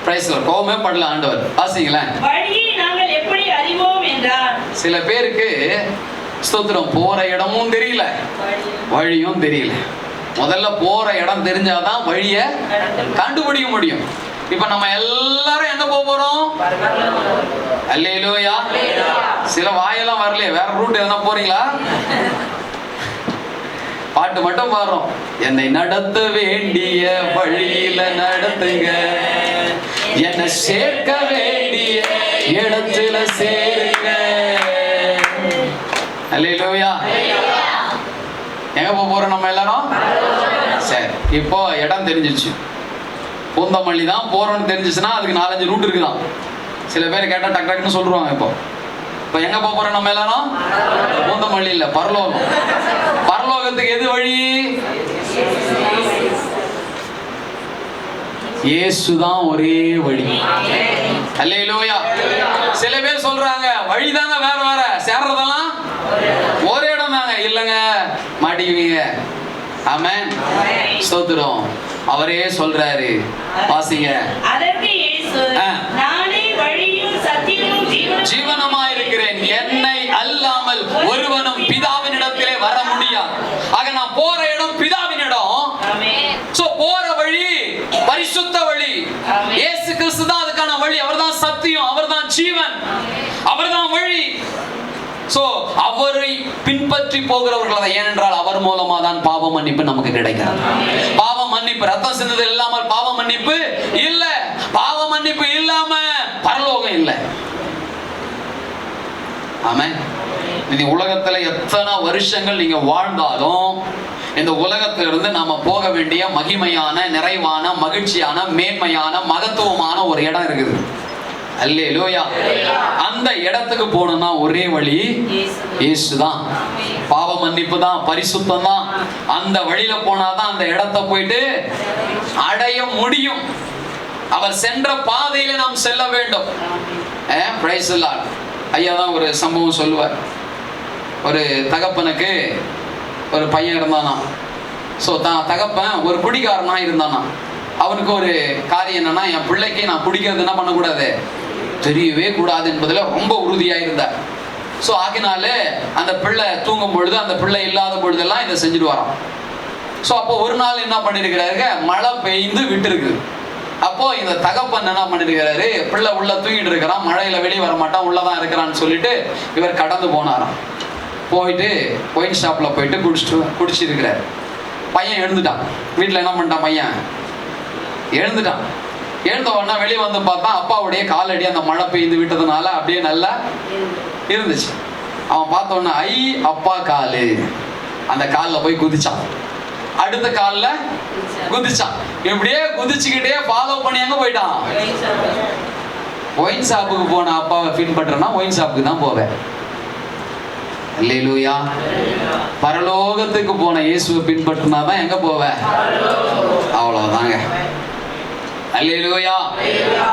பிரைஸ்ல கோவமே படல ஆண்டவர். வாசிங்களேன். வழியை நாங்கள் எப்படி அறிவோம் என்றார். சில பேருக்கு ஸ்தோத்திரம், போற இடமும் தெரியல, வழியும் தெரியல. முதல்ல போற இடம் தெரிஞ்சாதான் வழிய கண்டுபிடிக்க முடியும். இப்ப நம்ம எல்லாரும் எங்க போறோம்? அல்லேலூயா. சில வாயெல்லாம் வரலையே, வேற ரூட் எதனா போறீங்களா? பாட்டு மட்டும் பாடுறோம். என்னை நடத்த வேண்டிய வழியில நடத்துங்க, என்னை சேர்க்க வேண்டிய இடத்துல சேருங்க. அல்லேலூயா. எங்க போறோம் நம்ம எல்லாரும்? சரி, இப்போ இடம் தெரிஞ்சிச்சு. பூந்தமல்லி தான் போறோம்னு தெரிஞ்சிச்சுன்னா அதுக்கு 4-5 ரூட் இருக்குதான். சில பேர் கேட்டா டக் டக்குன்னு சொல்லுவாங்க. இப்போ எங்க போறோம் நம்ம எல்லாரும்? பூந்தமல்லி இல்ல, பரலோகம். பரலோகத்துக்கு எது வழி? இயேசுதான் ஒரே வழி. அல்லேலூயா. சில பேர் சொல்றாங்க வழிதாங்க வேற வேற, சேர்றதெல்லாம் ஒரே இடம் தாங்க. இல்லங்க, மாட்டிக்குவீங்க. ஆமென். ஸ்தோத்திரம். அவரே சொல்றாரு. வாசிங்க. அதற்கு இயேசு, நானே வழியும் சத்தியமும் ஜீவனுமாய் இருக்கிறேன், என்னை அல்லாமல் ஒருவனும் பிதாவினிடத்திலே வர முடியாது. ஆக நான் போற இடம் பிதாவின் இடம். சோ போற வழி பரிசுத்த வழி. இயேசு கிறிஸ்து தான் அதுக்கான வழி. அவர்தான் சத்தியம், அவர்தான் ஜீவன், அவர்தான் வழி. சோ அவரை பின்பற்றி போகிறவர்கள், ஏனென்றால் அவர் மூலமா தான் பாவ மன்னிப்பு நமக்கு கிடைக்கிறது. பாவ மன்னிப்பு ரத்தம் சிந்தது இல்லாமல் பாவ மன்னிப்பு இல்ல. பாவ மன்னிப்பு இல்லாம பரலோகம் இல்ல. ஆமென். இந்த உலகத்துல எத்தனை வருஷங்கள் நீங்க வாழ்ந்தாலும் இந்த உலகத்திலிருந்து நாம போக வேண்டிய மகிமையான, நிறைவான, மகிழ்ச்சியான, மேன்மையான, மகத்துவமான ஒரு இடம் இருக்குது. அல்லேலூயா. அந்த இடத்துக்கு போகணும்னா ஒரே வழி இயேசுதான். பாவ மன்னிப்பு தான், பரிசுத்தம் தான். அந்த வழியில போனாதான் அந்த இடத்தை போயிட்டு அடைய முடியும். அவர் சென்ற பாதையில நாம் செல்ல வேண்டும். Price the Lord. ஐயா தான் ஒரு சம்பவம் சொல்லுவார். ஒரு தகப்பனுக்கு ஒரு பையன் இருந்தானா. ஸோ தகப்பன் ஒரு குடிகாரனா இருந்தானா. அவனுக்கு ஒரு காரியம் என்னன்னா, என் பிள்ளைக்கு நான் குடிக்கிறது என்ன பண்ணக்கூடாது, தெரியவே கூடாது என்பதில் ரொம்ப உறுதியாக இருந்தார். ஸோ ஆகினால அந்த பிள்ளை தூங்கும் பொழுது, அந்த பிள்ளை இல்லாத பொழுதெல்லாம் இதை செஞ்சுட்டு வரான். ஸோ அப்போ ஒரு நாள் என்ன பண்ணிருக்கிறாரு, மழை பெய்ந்து விட்டு இருக்குது. அப்போ இந்த தகப்பன் என்ன பண்ணிருக்கிறாரு, பிள்ளை உள்ள தூங்கிட்டு இருக்கிறான், மழையில வெளியே வர மாட்டான், உள்ளதான் இருக்கிறான்னு சொல்லிட்டு இவர் கடந்து போனாராம். போயிட்டு ஒயின் ஷாப்ல போயிட்டு குடிச்சிருக்கிறார். பையன் எழுந்துட்டான். வீட்டில் என்ன பண்ணிட்டான், பையன் எழுந்துட்டான். எழுந்த உடனே வெளியே வந்து பார்த்தா அப்பாவுடைய காலடி அந்த மழை பெய்து விட்டதுனால அப்படியே நல்லா இருந்துச்சு. அவன் பார்த்த உடனே அப்பா காலு, அந்த காலில் போய் குதிச்சான். அடுத்த காலில் குதிச்சான். இப்படியே குதிச்சுக்கிட்டே ஃபாலோ பண்ணி எங்க போயிட்டான், ஒயின் ஷாப்புக்கு போன அப்பாவை பின்பற்றனா ஒயின் ஷாப்புக்கு தான் போவேன். அல்லேலூயா. பரலோகத்துக்கு போன இயேசுவை பின்பற்றினாதான் எங்க போவேன், அவ்வளவுதாங்க. அல்லேலூயா.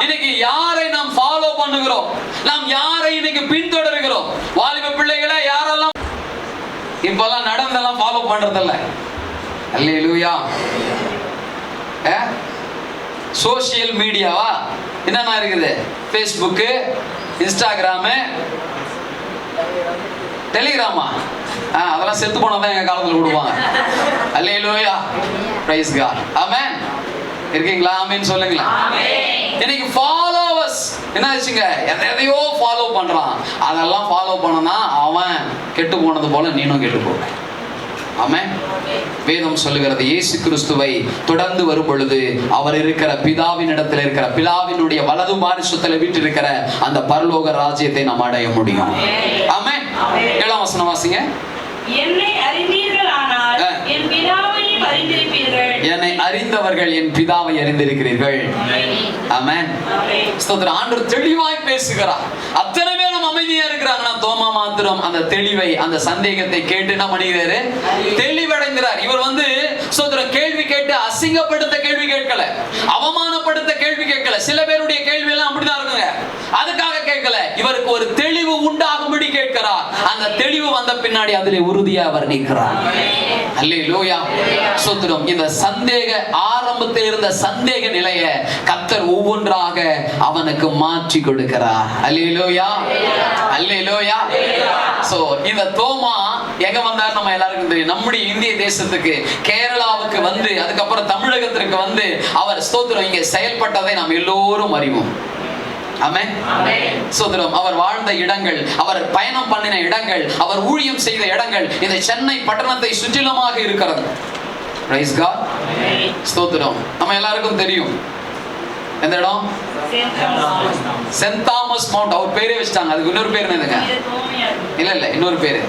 இன்னைக்கு யாரை நாம் ஃபாலோ பண்ணுகிறோம், நாம் யாரை இன்னைக்கு பின்தொடர்கிறோம்? வாலிப பிள்ளைகளை யாரெல்லாம் இப்பெல்லாம் நடந்தெல்லாம் ஃபாலோ பண்றதில்ல. அல்லேலூயா. சோசியல் மீடியாவா என்னென்ன இருக்குது, ஃபேஸ்புக்கு, இன்ஸ்டாகிராமு, டெலிகிராமா, அதெல்லாம் செத்து போனதான் எங்க காலத்துல விடுவாங்க. அல்லேலூயா. Praise God. ஆமென். இருக்கீங்களா? ஆமென் சொல்லுங்களா. இன்னைக்கு ஃபாலோவர்ஸ் என்ன ஆச்சுங்க, எதையோ ஃபாலோ பண்றான். அதெல்லாம் ஃபாலோ பண்ணனா அவன் கெட்டு போனது போல நீனும் கெட்டு போவ. ஆமென். வேதம் சொல்லுகிறது, இயேசு கிறிஸ்துவை தொடர்ந்து வரும் பொழுது அவர் இருக்கிற பிதாவின் இடத்துல இருக்கிற பிதாவினுடைய வலது பாரிசத்தில் வீற்றிருக்கிற அந்த பரலோக ராஜ்யத்தை நாம் அடைய முடியும். ஆமென். 7ஆம் வசனம் வாசிங்க. என்னை அறிந்தீர்களானால் என் பிதாவையும் அறிந்திருப்பீர்கள். என்னை அறிந்தவர்கள் என் பிதாவை அறிந்திருக்கிறீர்கள். ஆமென். ஸ்தோத்திரம். ஆண்டவர் தெளிவாய் பேசுகிறார். அத்தனை பேரும் அமைதியா இருக்கிறாங்கன்னா தோமா மாத்திரம் அந்த தெளிவை, அந்த சந்தேகத்தை கேட்டு என்ன பண்ணுகிறாரு, தெளிவடைகிறார். இவர் ஸ்தோத்திரம் கேள்வி கேட்டு அசிங்கப்படுத்த கேள்வி கேட்கல, அவமானப்படுத்த கேள்வி கேட்கல. சில பேருடைய கேள்வி எல்லாம் அப்படிதான் இருக்குங்க, அதுக்காக கேட்கல. இவருக்கு ஒரு தெளிவு உண்டாகும்படி கேட்கிறார். அந்த தெளிவு வந்த பின்னாடி அதிலே உறுதியா அவர் நிற்கிறார். அல்லேலூயா. ஸ்தோத்திரம். இந்த சந்தேக ஆரம்பத்தில் இருந்த சந்தேக நிலையை கர்த்தர் ஒவ்வொன்றாக அவனுக்கு மாற்றி கொடுக்கிறார். அல்லேலூயா. அல்லேலூயா. சோ இந்த தோமா எங்க வந்தார் நம்ம எல்லாருக்கும் தெரியும். நம்முடைய இந்திய தேசத்துக்கு, கேரளாவுக்கு வந்து அதுக்கப்புறம் தமிழகத்திற்கு வந்து அவர் ஸ்தோத்திரம் இங்கே செயல்பட்டதை நாம் எல்லோரும் அறிவோம். ஆமென். ஸ்தோத்திரம். அவர் வாழ்ந்த இடங்கள், அவர் பயணம் பண்ணின இடங்கள், அவர் ஊழியம் செய்த இடங்கள் இந்த சென்னை பட்டணத்தை சுற்றிலுமாக இருக்கிறது. Praise God. ஸ்தோத்திரம். நம்ம எல்லாருக்கும் தெரியும் எந்த இடம், சென்ட் தாமஸ் மவுண்ட். அவர் பேரே வச்சிட்டாங்க. அதுக்கு இன்னொரு பேர் என்னதுங்க? இல்ல இன்னொரு பேரு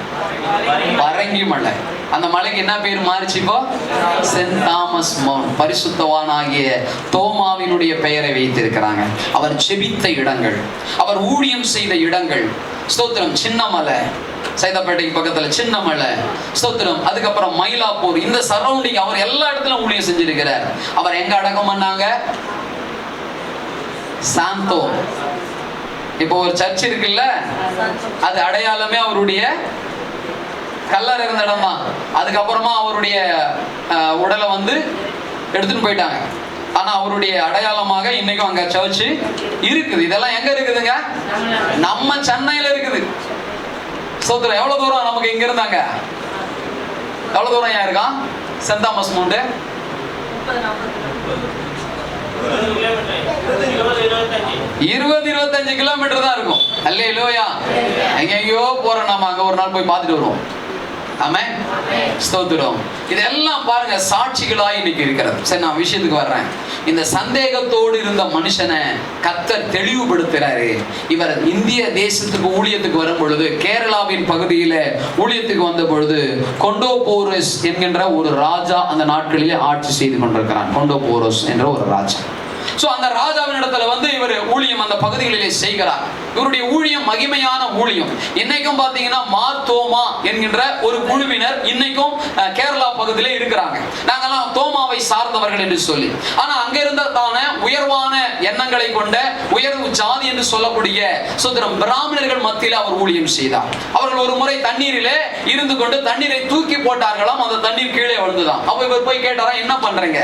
பரங்கி மலை. அந்த மலைக்கு என்ன பேர் மாறிச்சு இப்போ? Saint Thomas Mount. பரிசுத்தவானாகிய தோமாவினுடைய பெயரை வைத்திருக்கிறாங்க. அவர் ஜெபித்த இடங்கள், அவர் ஊழியம் செய்த இடங்கள். ஸ்தோத்திரம். சின்னமலை, சைதாப்பேட்டைக்கு பக்கத்துல சின்னமலை. ஸ்தோத்திரம். அதுக்கப்புறம் மயிலாப்பூர், இந்த சரௌண்டிங் அவர் எல்லா இடத்துலயும் ஊழியம் செஞ்சிருக்கிறார். அவர் எங்க அடக்கம் பண்ணாங்க? சாந்தோ. இப்போ ஒரு சர்ச் இருக்குல்ல, அது அடையாளமே அவருடைய கல்லறை இருந்த இடம் தான். அதுக்கப்புறமா அவருடைய உடலை எடுத்துட்டு போயிட்டாங்க. ஆனா அவருடைய அடையாளமாக இன்னைக்கும் அங்க சர்ச் இருக்குது. இதெல்லாம் எங்க இருக்குதுங்க? நம்ம சென்னையில இருக்குது. சோதரன். எவ்வளவு தூரம் நமக்கு இங்க இருந்தாங்க? எவ்வளவு தூரம் ஏன் இருக்கான் சென்ட் தாமஸ் மவுண்ட்? 20-25 கிலோமீட்டர் தான் இருக்கும். அல்லேலூயா. எங்கெங்கயோ போறோம், நாம அங்க ஒரு நாள் போய் பார்த்துட்டு வருவோம். ஆமென். ஸ்தோத்திரம். இதெல்லாம் பாருங்க சாட்சிகளாய் இன்னைக்கு இருக்கிறது. சரி, நான் விஷயத்துக்கு வர்றேன். இந்த சந்தேகத்தோடு இருந்த மனுஷனை கர்த்தர் தெளிவுபடுத்துறாரு. இவர் இந்திய தேசத்துக்கு ஊழியத்துக்கு வரும் பொழுது, கேரளாவின் பகுதியில ஊழியத்துக்கு வந்த பொழுது, கொண்டோபோரஸ் என்கின்ற ஒரு ராஜா அந்த நாட்களிலே ஆட்சி செய்து கொண்டிருக்கிறான். கொண்டோபோரஸ் என்ற ஒரு ராஜா. சோ அந்த ராஜாவின் இடத்துல வந்து இவர் ஊழியம் அந்த பகுதிகளிலே செய்கிறார். இவருடைய ஊழியம் மகிமையான ஊழியம். இன்னைக்கும் பாத்தீங்கன்னா மார்தோமா என்கின்ற ஒரு குழுவினர் இன்னைக்கும் கேரளா பகுதியிலே இருக்கிறாங்க. நாங்கெல்லாம் தோமாவை சார்ந்தவர்கள் என்று சொல்லி. ஆனா அங்க இருந்ததான உயர்வான எண்ணங்களை கொண்ட உயர்வு ஜாதி என்று சொல்லக்கூடிய சுதந்திரம் பிராமணர்கள் மத்தியில் அவர் ஊழியம் செய்தார். அவர்கள் ஒரு முறை தண்ணீரிலே இருந்து கொண்டு தண்ணீரை தூக்கி போட்டார்களாம். அந்த தண்ணீர் கீழே விழுந்துதான். அப்ப இவர் போய் கேட்டாரா, என்ன பண்றீங்க?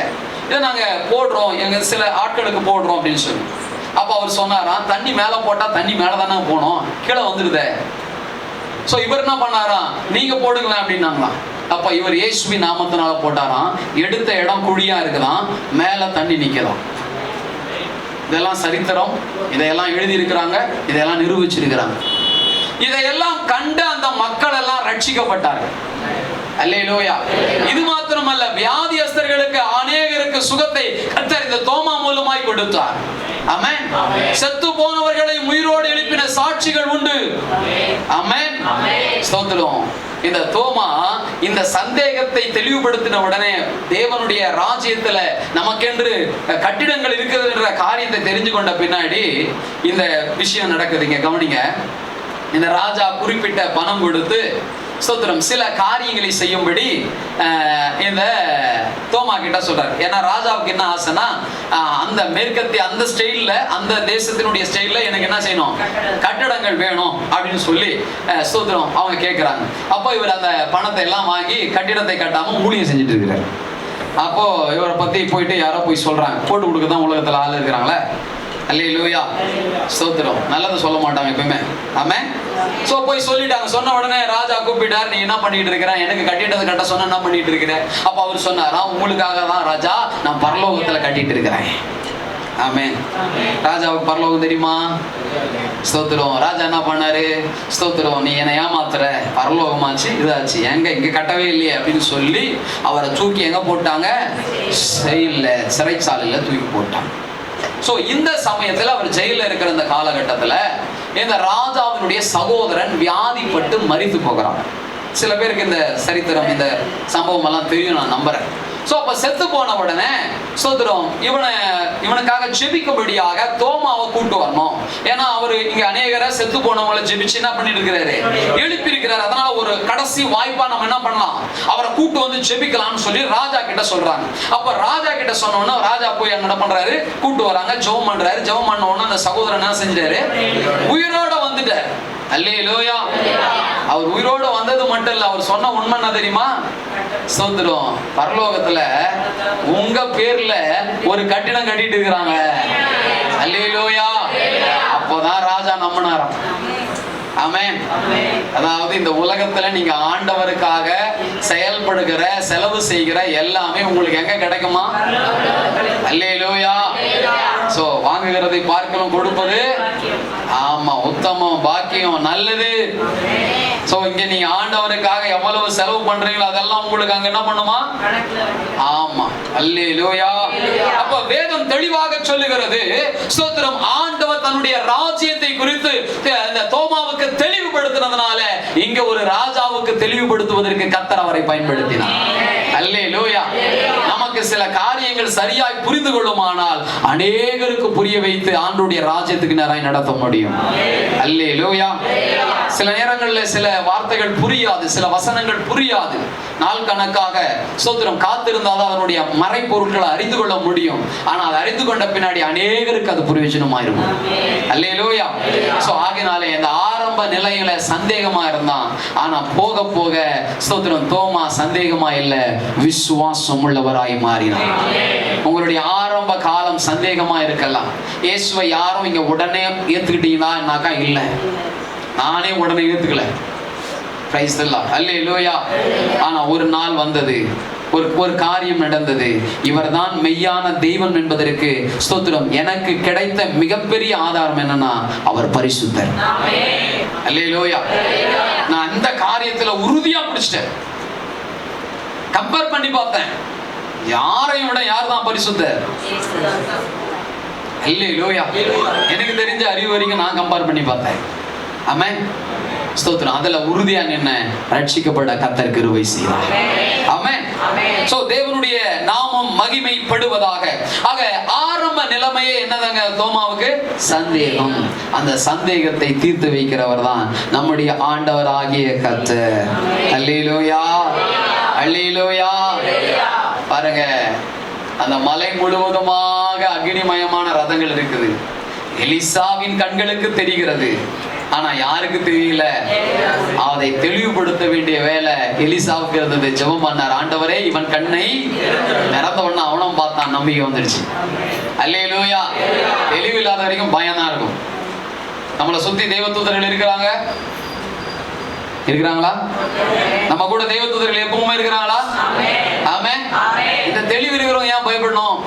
இதை நாங்க போடுறோம், எங்க சில ஆட்களுக்கு போடுறோம் அப்படின்னு சொல்லி. அப்ப அவர் சொன்னாராம், தண்ணி மேல போட்டா தண்ணி மேலதானே போனோம், கீழே வந்துடுதே. சோ இவர் என்ன பண்ணாராம், நீங்க போடுங்களேன் அப்படின்னாங்களாம். அப்ப இவர் இயேசுவின் நாமத்தினால போட்டாராம். எடுத்த இடம் குழியா இருக்குதான், மேல தண்ணி நிக்கலாம். இதெல்லாம் சரித்திரம், இதையெல்லாம் எழுதி இருக்கிறாங்க, இதையெல்லாம் நிரூபிச்சிருக்கிறாங்க. இதையெல்லாம் கண்டு அந்த மக்கள் எல்லாம் ரட்சிக்கப்பட்டார்கள். அல்லேலூயா. இது மாத்திரமல்ல, வியாதியஸ்தர்களுக்கு அநேகருக்கு சுகத்தை கர்த்தர் இந்த தோமா மூலமாய் கொடுத்தார். ஆமென். செத்து போனவர்களை உயிரோடு எழுப்பின சாட்சிகள் உண்டு. ஆமென். ஸ்தோத்திரம். இந்த தோமா இந்த சந்தேகத்தை தெளிவுபடுத்தின உடனே தேவனுடைய ராஜ்யத்துல நமக்கென்று கட்டிடங்கள் இருக்குதுன்ற காரியத்தை தெரிஞ்சு கொண்ட பின்னாடி இந்த விஷயம் நடக்குதுங்க. கவனிங்க. இந்த ராஜா குறிப்பிட்ட பணம் கொடுத்து ஸ்தோத்திரம் சில காரியங்களை செய்யும்படி இந்த தோமா கிட்ட சொல்றாரு. ஏன்னா ராஜாவுக்கு என்ன ஆசைனா, அந்த மேற்கத்திய அந்த ஸ்டைல்ல, அந்த தேசத்தினுடைய ஸ்டைல்ல எனக்கு என்ன செய்யணும், கட்டடங்கள் வேணும் அப்படின்னு சொல்லி ஸ்தோத்திரம் அவங்க கேட்கிறாங்க. அப்போ இவர் அந்த பணத்தை எல்லாம் வாங்கி கட்டிடத்தை கட்டாம ஊழியம் செஞ்சுட்டு இருக்கிறார். அப்போ இவரை பத்தி போயிட்டு யாரோ போய் சொல்றாங்க, போட்டு கொடுக்க தான் உலகத்துல ஆள் இருக்கிறாங்களே. அல்லேலூயா. ஸ்தோத்திரம். நல்லது சொல்ல மாட்டாங்க எப்பவுமே. ஆமென். சோ போய் சொல்லிட்டாங்க. சொன்ன உடனே ராஜா கூப்பிட்டார், நீ என்ன பண்ணிட்டு இருக்கிற, எனக்கு கட்டிட்டது கட்ட சொன்ன என்ன பண்ணிட்டு இருக்கிற? அப்ப அவர் சொன்னாரா, உங்களுக்காக தான் ராஜா, நான் பரலோகத்துல கட்டிட்டு இருக்கிறேன். ஆமென். ராஜாவுக்கு பரலோகம் தெரியுமா? ஸ்தோத்திரம். ராஜா என்ன பண்ணாரு, ஸ்தோத்திரம், நீ என்னை ஏமாத்துற, பரலோகமாச்சு இதாச்சு, எங்க இங்க கட்டவே இல்லையே அப்படின்னு சொல்லி அவரை தூக்கி எங்க போட்டாங்க, சிறைச்சாலையில தூக்கி போட்டாங்க. சோ இந்த சமயத்துல அவர் ஜெயில இருக்கிற இந்த காலகட்டத்துல இந்த ராஜாவினுடைய சகோதரன் வியாதிப்பட்டு மரித்து போகிறான். சில பேருக்கு இந்த சரித்திரம், இந்த சம்பவம் எல்லாம் தெரியும், நான் நம்புறேன். சோ அப்ப செத்து போன உடனே ஸ்தோத்திரம் இவனுக்காக ஜெபிக்கும்படியாக தோமாவை கூட்டு வரணும். ஏன்னா அவரு இங்க அநேகரை செத்து போனவங்களை ஜெபிச்சு என்ன பண்ணிட்டு இருக்கிறாரு, எழுப்பி இருக்கிறாரு. அதனால ஒரு கடைசி வாய்ப்பா நம்ம என்ன பண்ணலாம், அவரை கூட்டு வந்து ஜெபிக்கலாம்னு சொல்லி ராஜா கிட்ட சொல்றாங்க. அப்ப ராஜா கிட்ட சொன்னோன்னா ராஜா போய் என்ன பண்றாரு, கூட்டு வராங்க, ஜெபம் பண்றாரு. ஜெபம் பண்ண உடனே அந்த சகோதரன் என்ன செஞ்சாரு, உயிரோட வந்துட்டார். அல்லேலூயா. அவர் உயிரோடு வந்தது மட்டும் இல்ல, அவர் சொன்ன உண்மை என்ன தெரியுமா, ஸ்தோத்திரம், பரலோகத்துல உங்க பேர்ல ஒரு கட்டிடம் கட்டிட்டு இருக்கிறாங்க. அல்லேலூயா. அப்போதான் ராஜா நம்பினாராம். ஆமென். அதாவது இந்த உலகத்துல நீங்க ஆண்டவருக்காக செயல்படுகிற, செலவு செய்கிற எல்லாமே உங்களுக்கு எங்க கிடைக்குமா? அல்லேலூயா. சோ வாங்குகிறதை பார்க்கலாம் கொடுப்பது, ஆமா, உத்தமம், பாக்கியம், நல்லது. சோ இங்க நீங்க ஆண்டவருக்காக எவ்வளவு செலவு பண்றீங்களோ அதெல்லாம் உங்களுக்கு அங்க என்ன பண்ணுமா? ஆமா. அல்லேலூயா. அப்ப வேதம் தெளிவாக சொல்லுகிறது, ஸ்தோத்திரம், ஆண்டவர் தன்னுடைய ராஜ்யத்தை குறித்து இந்த தோமாவுக்கு தெளிவுபடுத்தினதுனால இங்க ஒரு ராஜாவுக்கு தெளிவுபடுத்துவதற்கு கர்த்தர் அவரை பயன்படுத்தினார். அல்லேலூயா. நமக்கு சில காரியங்கள் சரியாய் புரிந்து கொள்ளுமானால் அநேகருக்கு புரிய வைத்து ஆண்டவருடைய ராஜ்யத்துக்கு நேராய் நடத்த முடியும். அல்லேலூயா. சில நேரங்கள்ல சில வார்த்தைகள் புரியாது, சில வசனங்கள் புரியாது. நாள் கணக்காக ஸ்தோத்திரம் காத்திருந்தாதான் அதனுடைய மறைப்பொருட்களை அறிந்து கொள்ள முடியும். ஆனா அதை அறிந்து கொண்ட பின்னாடி அநேகருக்கு அது பிரயோஜனமாயிருக்கும். அல்லேலூயா. சோ ஆகினாலே இந்த ஆரம்ப நிலையில சந்தேகமா இருந்தான். ஆனா போக போக ஸ்தோத்திரம் தோமா சந்தேகமா இல்ல, விசுவாசம் உள்ளவராய் மாறினார். உங்களுடைய ஆரம்ப காலம் சந்தேகமா இருக்கலாம். இயேசுவை யாரும் இங்க உடனே ஏத்துக்கிட்டீங்கன்னாக்கா இல்ல, நானே உடனே ஏத்துக்கல. Praise the Lord. அல்லேலூயா. ஆனா ஒரு நாள் வந்தது, ஒரு காரியம் நடந்தது. இவர்தான் மெய்யான தெய்வம் என்பதற்கு ஸ்தோத்திரம் எனக்கு கிடைத்த மிகப்பெரிய ஆதாரம் என்னன்னா, அவர் பரிசுத்தர். அல்லேலூயா. நான் அந்த காரியத்துல உறுதியா பிடிச்சிட்டேன். கம்பேர் பண்ணி பார்த்தேன், யாரையும் விட யார் தான் பரிசுத்தர்? அல்லேலூயா. எனக்கு தெரிஞ்ச அறிவு வரைக்கும் நான் கம்பேர் பண்ணி பார்த்தேன். ஆமென். ஸ்தோத்திரம். அதுல உறுதியா நின்ன ரட்சிக்கப்பட கர்த்தர் கிருபை செய்வார். ஆமென். சோ தேவனுடைய நாமம் மகிமைப்படுவதாக. ஆக ஆரம்ப நிலைமையே என்னதாங்க தோமாவுக்கு? சந்தேகம். அந்த சந்தேகத்தை தீர்த்து வைக்கிறவர் தான் நம்முடைய ஆண்டவராகிய கர்த்தர். அல்லேலூயா, அல்லேலூயா. பாருங்க, அந்த மலை முழுவதுமாக அக்னிமயமான ரதங்கள் இருக்குது. எலிசாவின் கண்களுக்கு தெரிகிறது, ஆனா யாருக்கு தெரியல. அதை தெளிவுபடுத்த வேண்டிய வேலை எலிசாவுக்கு இருந்தது. ஜெபம் பண்ணார், ஆண்டவரே இவன் கண்ணை நிறந்த உடனே அவனும் பார்த்தான், நம்பிக்கை வந்துடுச்சு. அல்லேலூயா. தெளிவு இல்லாத வரைக்கும் பயம் தான் இருக்கும். நம்மளை சுத்தி தெய்வதூதர்கள் இருக்கிறாங்களா? நம்ம கூட தெய்வதூதர்கள் எப்பவுமே இருக்கிறாங்களா? ஆமென். இந்த தெளிவு இருக்கிறவங்க ஏன் பயப்படணும்?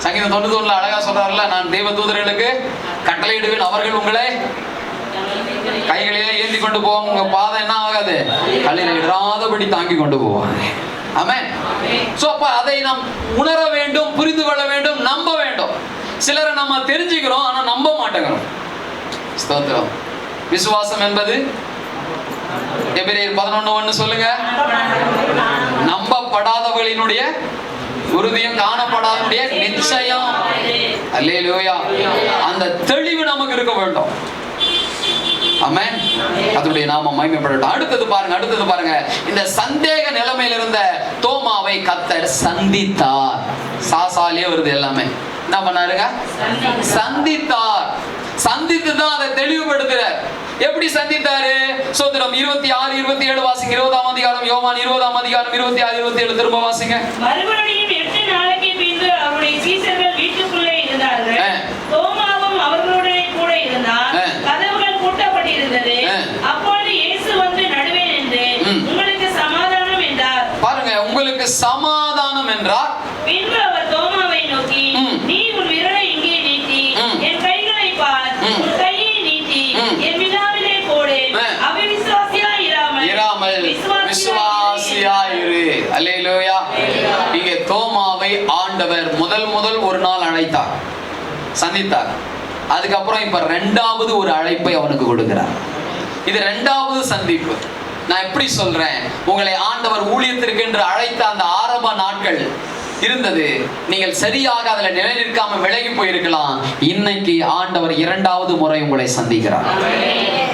சங்கீதம் 91 அழகா சொல்றாருல, நான் தேவதூதர்களுக்கு கட்டளையிடுவேன், அவர்கள் உங்களை கைகளிலே ஏந்தி கொண்டு போவாங்க, உங்க பாதை என்ன ஆகாது, கல்லில் இடாதபடி தாங்கி கொண்டு போவாங்க. ஆமென். சோ அப்ப அதை நாம் உணர வேண்டும், புரிந்து கொள்ள வேண்டும், நம்ப வேண்டும். சிலரை நம்ம தெரிஞ்சுக்கிறோம், ஆனா நம்ப மாட்டேங்கிறோம். ஸ்தோத்திரம். விசுவாசம் என்பது எபிரேயர் 11:1 சொல்லுங்க, நம்பப்படாதவர்களினுடைய உறுதியும் காணப்படாதவனுடைய நிச்சயம். அல்லேலூயா. அந்த தெளிவு நமக்கு இருக்க வேண்டும். ஆமென். அதனுடைய நாமம் மகிமைப்படட்டும். அடுத்தது பாருங்க, இந்த சந்தேக நிலைமையில் இருந்த தோமாவை கர்த்தர் சந்தித்தார். சாசாலே வருது எல்லாமே. என்ன பண்ணாருங்க? சந்தித்தார். சந்தித்து தான் அதை தெளிவுபடுத்துறார். எப்படி சந்தித்தாரு? சோத்திரம். 26, 27 வாசிங்க. 20ஆம் அதிகாரம் யோவான் 20ஆம் அதிகாரம் 26, 27 திரும்ப வாசிங்க. மறுபடியும் 8 நாளைக்கு பின்பு அவருடைய சீஷர்கள் வீட்டுக்குள்ளே இருந்தார்கள். தோமாவும் அவர்களுடனே கூட இருந்தார். கதவுகள் பூட்டப்பட்டிருந்தது. அப்பொழுது இயேசு வந்து நடுவே நின்று, உங்களுக்கு சமாதானம் என்றார். பாருங்க, உங்களுக்கு சமாதானம் என்றார். பின்பு அவர் தோமாவை நோக்கி, நீ உன் விரலை இங்கே நீட்டி என் கைகளை பார், உன் கையை நீட்டி என் விழாவிலே போடு, அவிசுவாசியாய் இராமல் விசுவாசியாய் இரு. அல்லேலூயா. இங்கே தோமாவை ஆண்டவர் முதல் ஒரு நாள் அழைத்தார், சந்தித்தார். அதுக்கப்புறம் இப்ப 2வது ஒரு அழைப்பை அவனுக்கு கொடுக்கிறார். இது 2வது சந்திப்பு. நான் எப்படி சொல்றேன், உங்களை ஆண்டவர் ஊழியத்திற்கு என்று அழைத்த அந்த ஆரம்ப நாட்கள் இருந்தது, நீங்கள் சரியாக அதுல நிலை நிற்காம விலகி போயிருக்கலாம். இன்னைக்கு ஆண்டவர் 2வது முறை உங்களை சந்திக்கிறார்.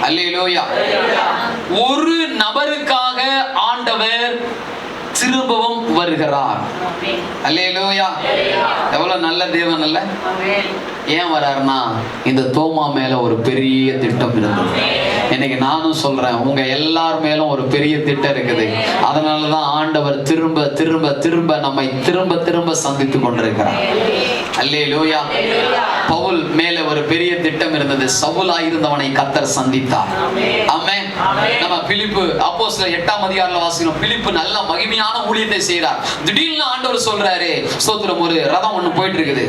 அல்லேலூயா. ஒரு நபருக்காக ஆண்டவர் திரும்பவும் வருகிறார். அல்லேலூயா. எவ்வளவு நல்ல தேவன் அல்ல? ஏன் வராருன்னா, இந்த தோமா மேல ஒரு பெரிய திட்டம் இருந்தது. இன்னைக்கு நானும் சொல்றேன், உங்க எல்லார் மேலும் ஒரு பெரிய திட்டம் இருக்குது. அதனாலதான் ஆண்டவர் திரும்ப திரும்ப திரும்ப நம்மை திரும்ப சந்தித்து கொண்டிருக்கிறார். அல்லேலூயா. பவுல் மேல ஒரு பெரிய திட்டம் இருந்தது. சவுலாய் இருந்தவனை கர்த்தர் சந்தித்தார். ஆமென். நம்ம பிலிப்பு அப்போஸ்தலர் 8ஆம் அதிகாரத்துல வாசிக்கிறோம். பிலிப்பு நல்ல மகிமையான ஊழியத்தை செய்றார். திடீர்னு ஆண்டவர் சொல்றாரு, ஸ்தோத்திரம், ஒரு ரதம் ஒண்ணு போயிட்டு இருக்குது,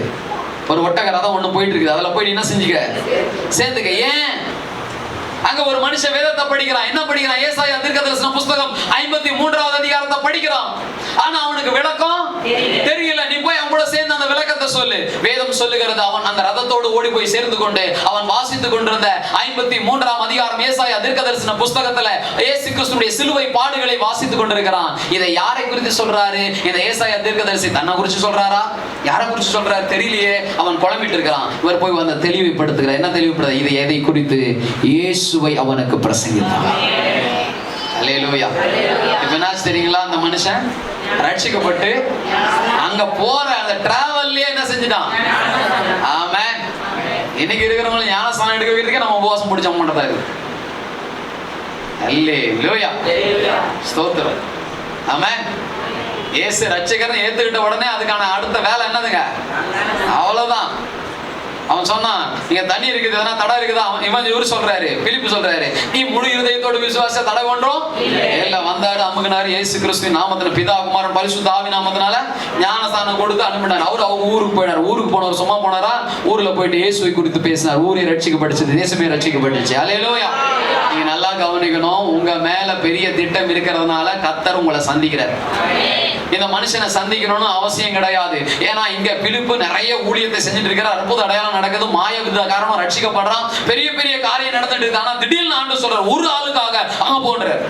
ஒரு ஒட்டக ரதம் ஒண்ணு போயிட்டு இருக்குது, அதுல போய் என்ன செஞ்சுக்க, சேர்ந்துக்க. ஏன்? அங்க ஒரு மனுஷன் வேதத்தை படிக்கிறான். என்ன படிக்கிறான்? ஏசாயா தீர்க்கதரிசன புத்தகம் 53வது அதிகாரத்தை படிக்கிறான். ஆனா அவனுக்கு விளக்கம் தெரியல. நீ போய் அவன் கூட சேர்ந்து அந்த விளக்கத்தை சொல்லு. வேதம் சொல்லுகிறது, அவன் அந்த ரதத்தோடு ஓடி போய் சேர்ந்து கொண்டு அவன் வாசித்துக் கொண்டிருந்த 53ஆம் அதிகாரம் ஏசாயா தீர்க்கதரிசன புத்தகத்துல இயேசு கிறிஸ்துவின் சிலுவை பாடுகளை வாசித்துக் கொண்டிருக்கிறான். இதை யாரை குறித்து சொல்றாரு? இந்த ஏசாயா தீர்க்கதரிசி தன்னை குறித்து சொல்றாரா? யாரை குறித்து சொல்றாரு தெரியலையே. அவன் குழம்பிட்டு இருக்கிறான். இவர் போய் வந்து தெளிவுபடுத்துகிறார். என்ன தெளிவுபடுத்த? இது எதை குறித்து? இயேசுவை அவனுக்கு பிரசங்கித்தார். அல்லேலூயா. இப்ப என்ன தெரியுங்களா, அந்த மனுஷன் ரட்சிக்கப்பட்டு அங்க போற அந்த டிராவல்லயே என்ன செஞ்சுட்டான்? ஆமென். இன்னைக்கு இருக்கிறவங்க ஞானஸ்நானம் எடுக்க வைக்கிறதுக்கே நம்ம உபவாசம் பிடிச்ச மாட்டதா இருக்கு. அல்லேலூயா. ஸ்தோத்திரம். ஆமென். இயேசு ரட்சகர்னு ஏத்துக்கிட்ட உடனே அதுக்கான அடுத்த வேலை என்னதுங்க? அவ்வளவுதான். அவன் சொன்னான், இங்க தண்ணி இருக்குது, எதனா தடை இருக்குதா? இவர் சொல்றாரு, பிலிப்பு சொல்றாரு, நீ முழு இருதயத்தோடு விசுவாச தடை கொண்டோம் இல்ல. வந்தாரு, அமுகினாரு. இயேசு கிறிஸ்துவின் நாமத்துல, பிதா குமாரன் பரிசுத்த ஆவி நாமத்தினால ஞானஸ்நானம் கொடுத்து அனுப்பினார். அவங்க ஊருக்கு போயினார். ஊருக்கு போனவர் சும்மா போனாரா? ஊர்ல போயிட்டு இயேசுவை குறித்து பேசினார். ஊரே ரட்சிக்கப்பட்டுச்சு, தேசமே ரட்சிக்கப்பட்டுச்சு. அல்லேலூயா. நீங்க நல்லா கவனிக்கணும். உங்க மேல பெரிய திட்டம் இருக்கிறதுனால கர்த்தர் உங்களை சந்திக்கிறார். இந்த மனுஷனை சந்திக்கணும்னு அவசியம் கிடையாது. ஏன்னா இங்க பிலிப்பு நிறைய ஊழியத்தை செஞ்சுட்டு இருக்கிற, அற்புத அடையாளம் நடக்குது, மாய விதகாரமா ரட்சிக்கப்படுறான், பெரிய பெரிய காரியம் நடந்துட்டு இருக்கு. ஆனா திடீர்னு ஆண்டு சொல்றார், ஒரு ஆளுக்காக அங்க போன்றார்.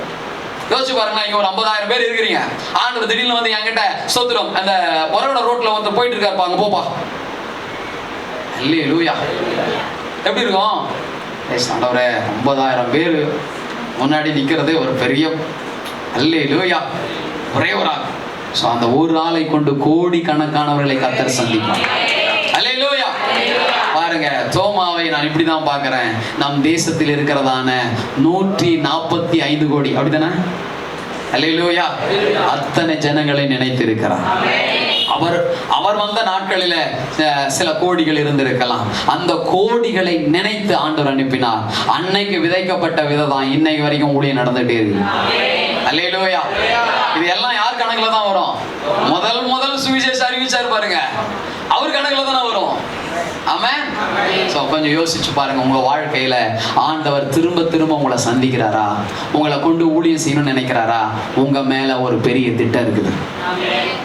யோசிச்சு பாருங்க, இங்க ஒரு 50,000 பேர் இருக்கிறீங்க. ஆண்டவர் திடீர்னு வந்து என்கிட்ட ஸ்தோத்திரம் அந்த ஒரவட ரோட்ல வந்து போயிட்டு இருக்காருப்பா, அங்க போப்பா. அல்லேலூயா. எப்படி இருக்கும்? ஆண்டவரே, 50,000 பேர் முன்னாடி நிக்கிறது ஒரு பெரிய அல்லேலூயா, ஒரே ஒரு ஆள். சோ அந்த ஒரு ஆளை கொண்டு கோடி கணக்கானவர்களை கர்த்தர் சந்திப்பார். அல்லேலூயா. பாருங்க, தோமாவை நான் இப்படிதான் பார்க்கிறேன். நம் தேசத்தில் இருக்கிறதான 145 கோடி, அப்படிதானே? அல்லேலூயா. அத்தனை ஜனங்களை நினைத்திருக்கிறார். அவர் வந்த நாட்களில சில கோடிகள் இருந்திருக்கலாம். அந்த கோடிகளை நினைத்து ஆண்டவர் அனுப்பினார். அன்னைக்கு விதைக்கப்பட்ட விதைதான் இன்னைக்கு வரைக்கும் ஊழியம் நடந்துட்டே இருக்கு. அல்லேலூயா. இது எல்லாம் யார் கணக்குல தான் வரும்? முதல் சுவிசேஷம் அறிவிச்சாரு பாருங்க, அவர் கணக்குல தானே வரும். ஆமென். சோ கொஞ்சம் யோசிச்சு பாருங்க, உங்க வாழ்க்கையில ஆண்டவர் திரும்ப திரும்ப உங்களை சந்திக்கிறாரா? உங்களை கொண்டு ஊழியம் செய்யணும்னு நினைக்கிறாரா? உங்க மேல ஒரு பெரிய திட்டம் இருக்குது.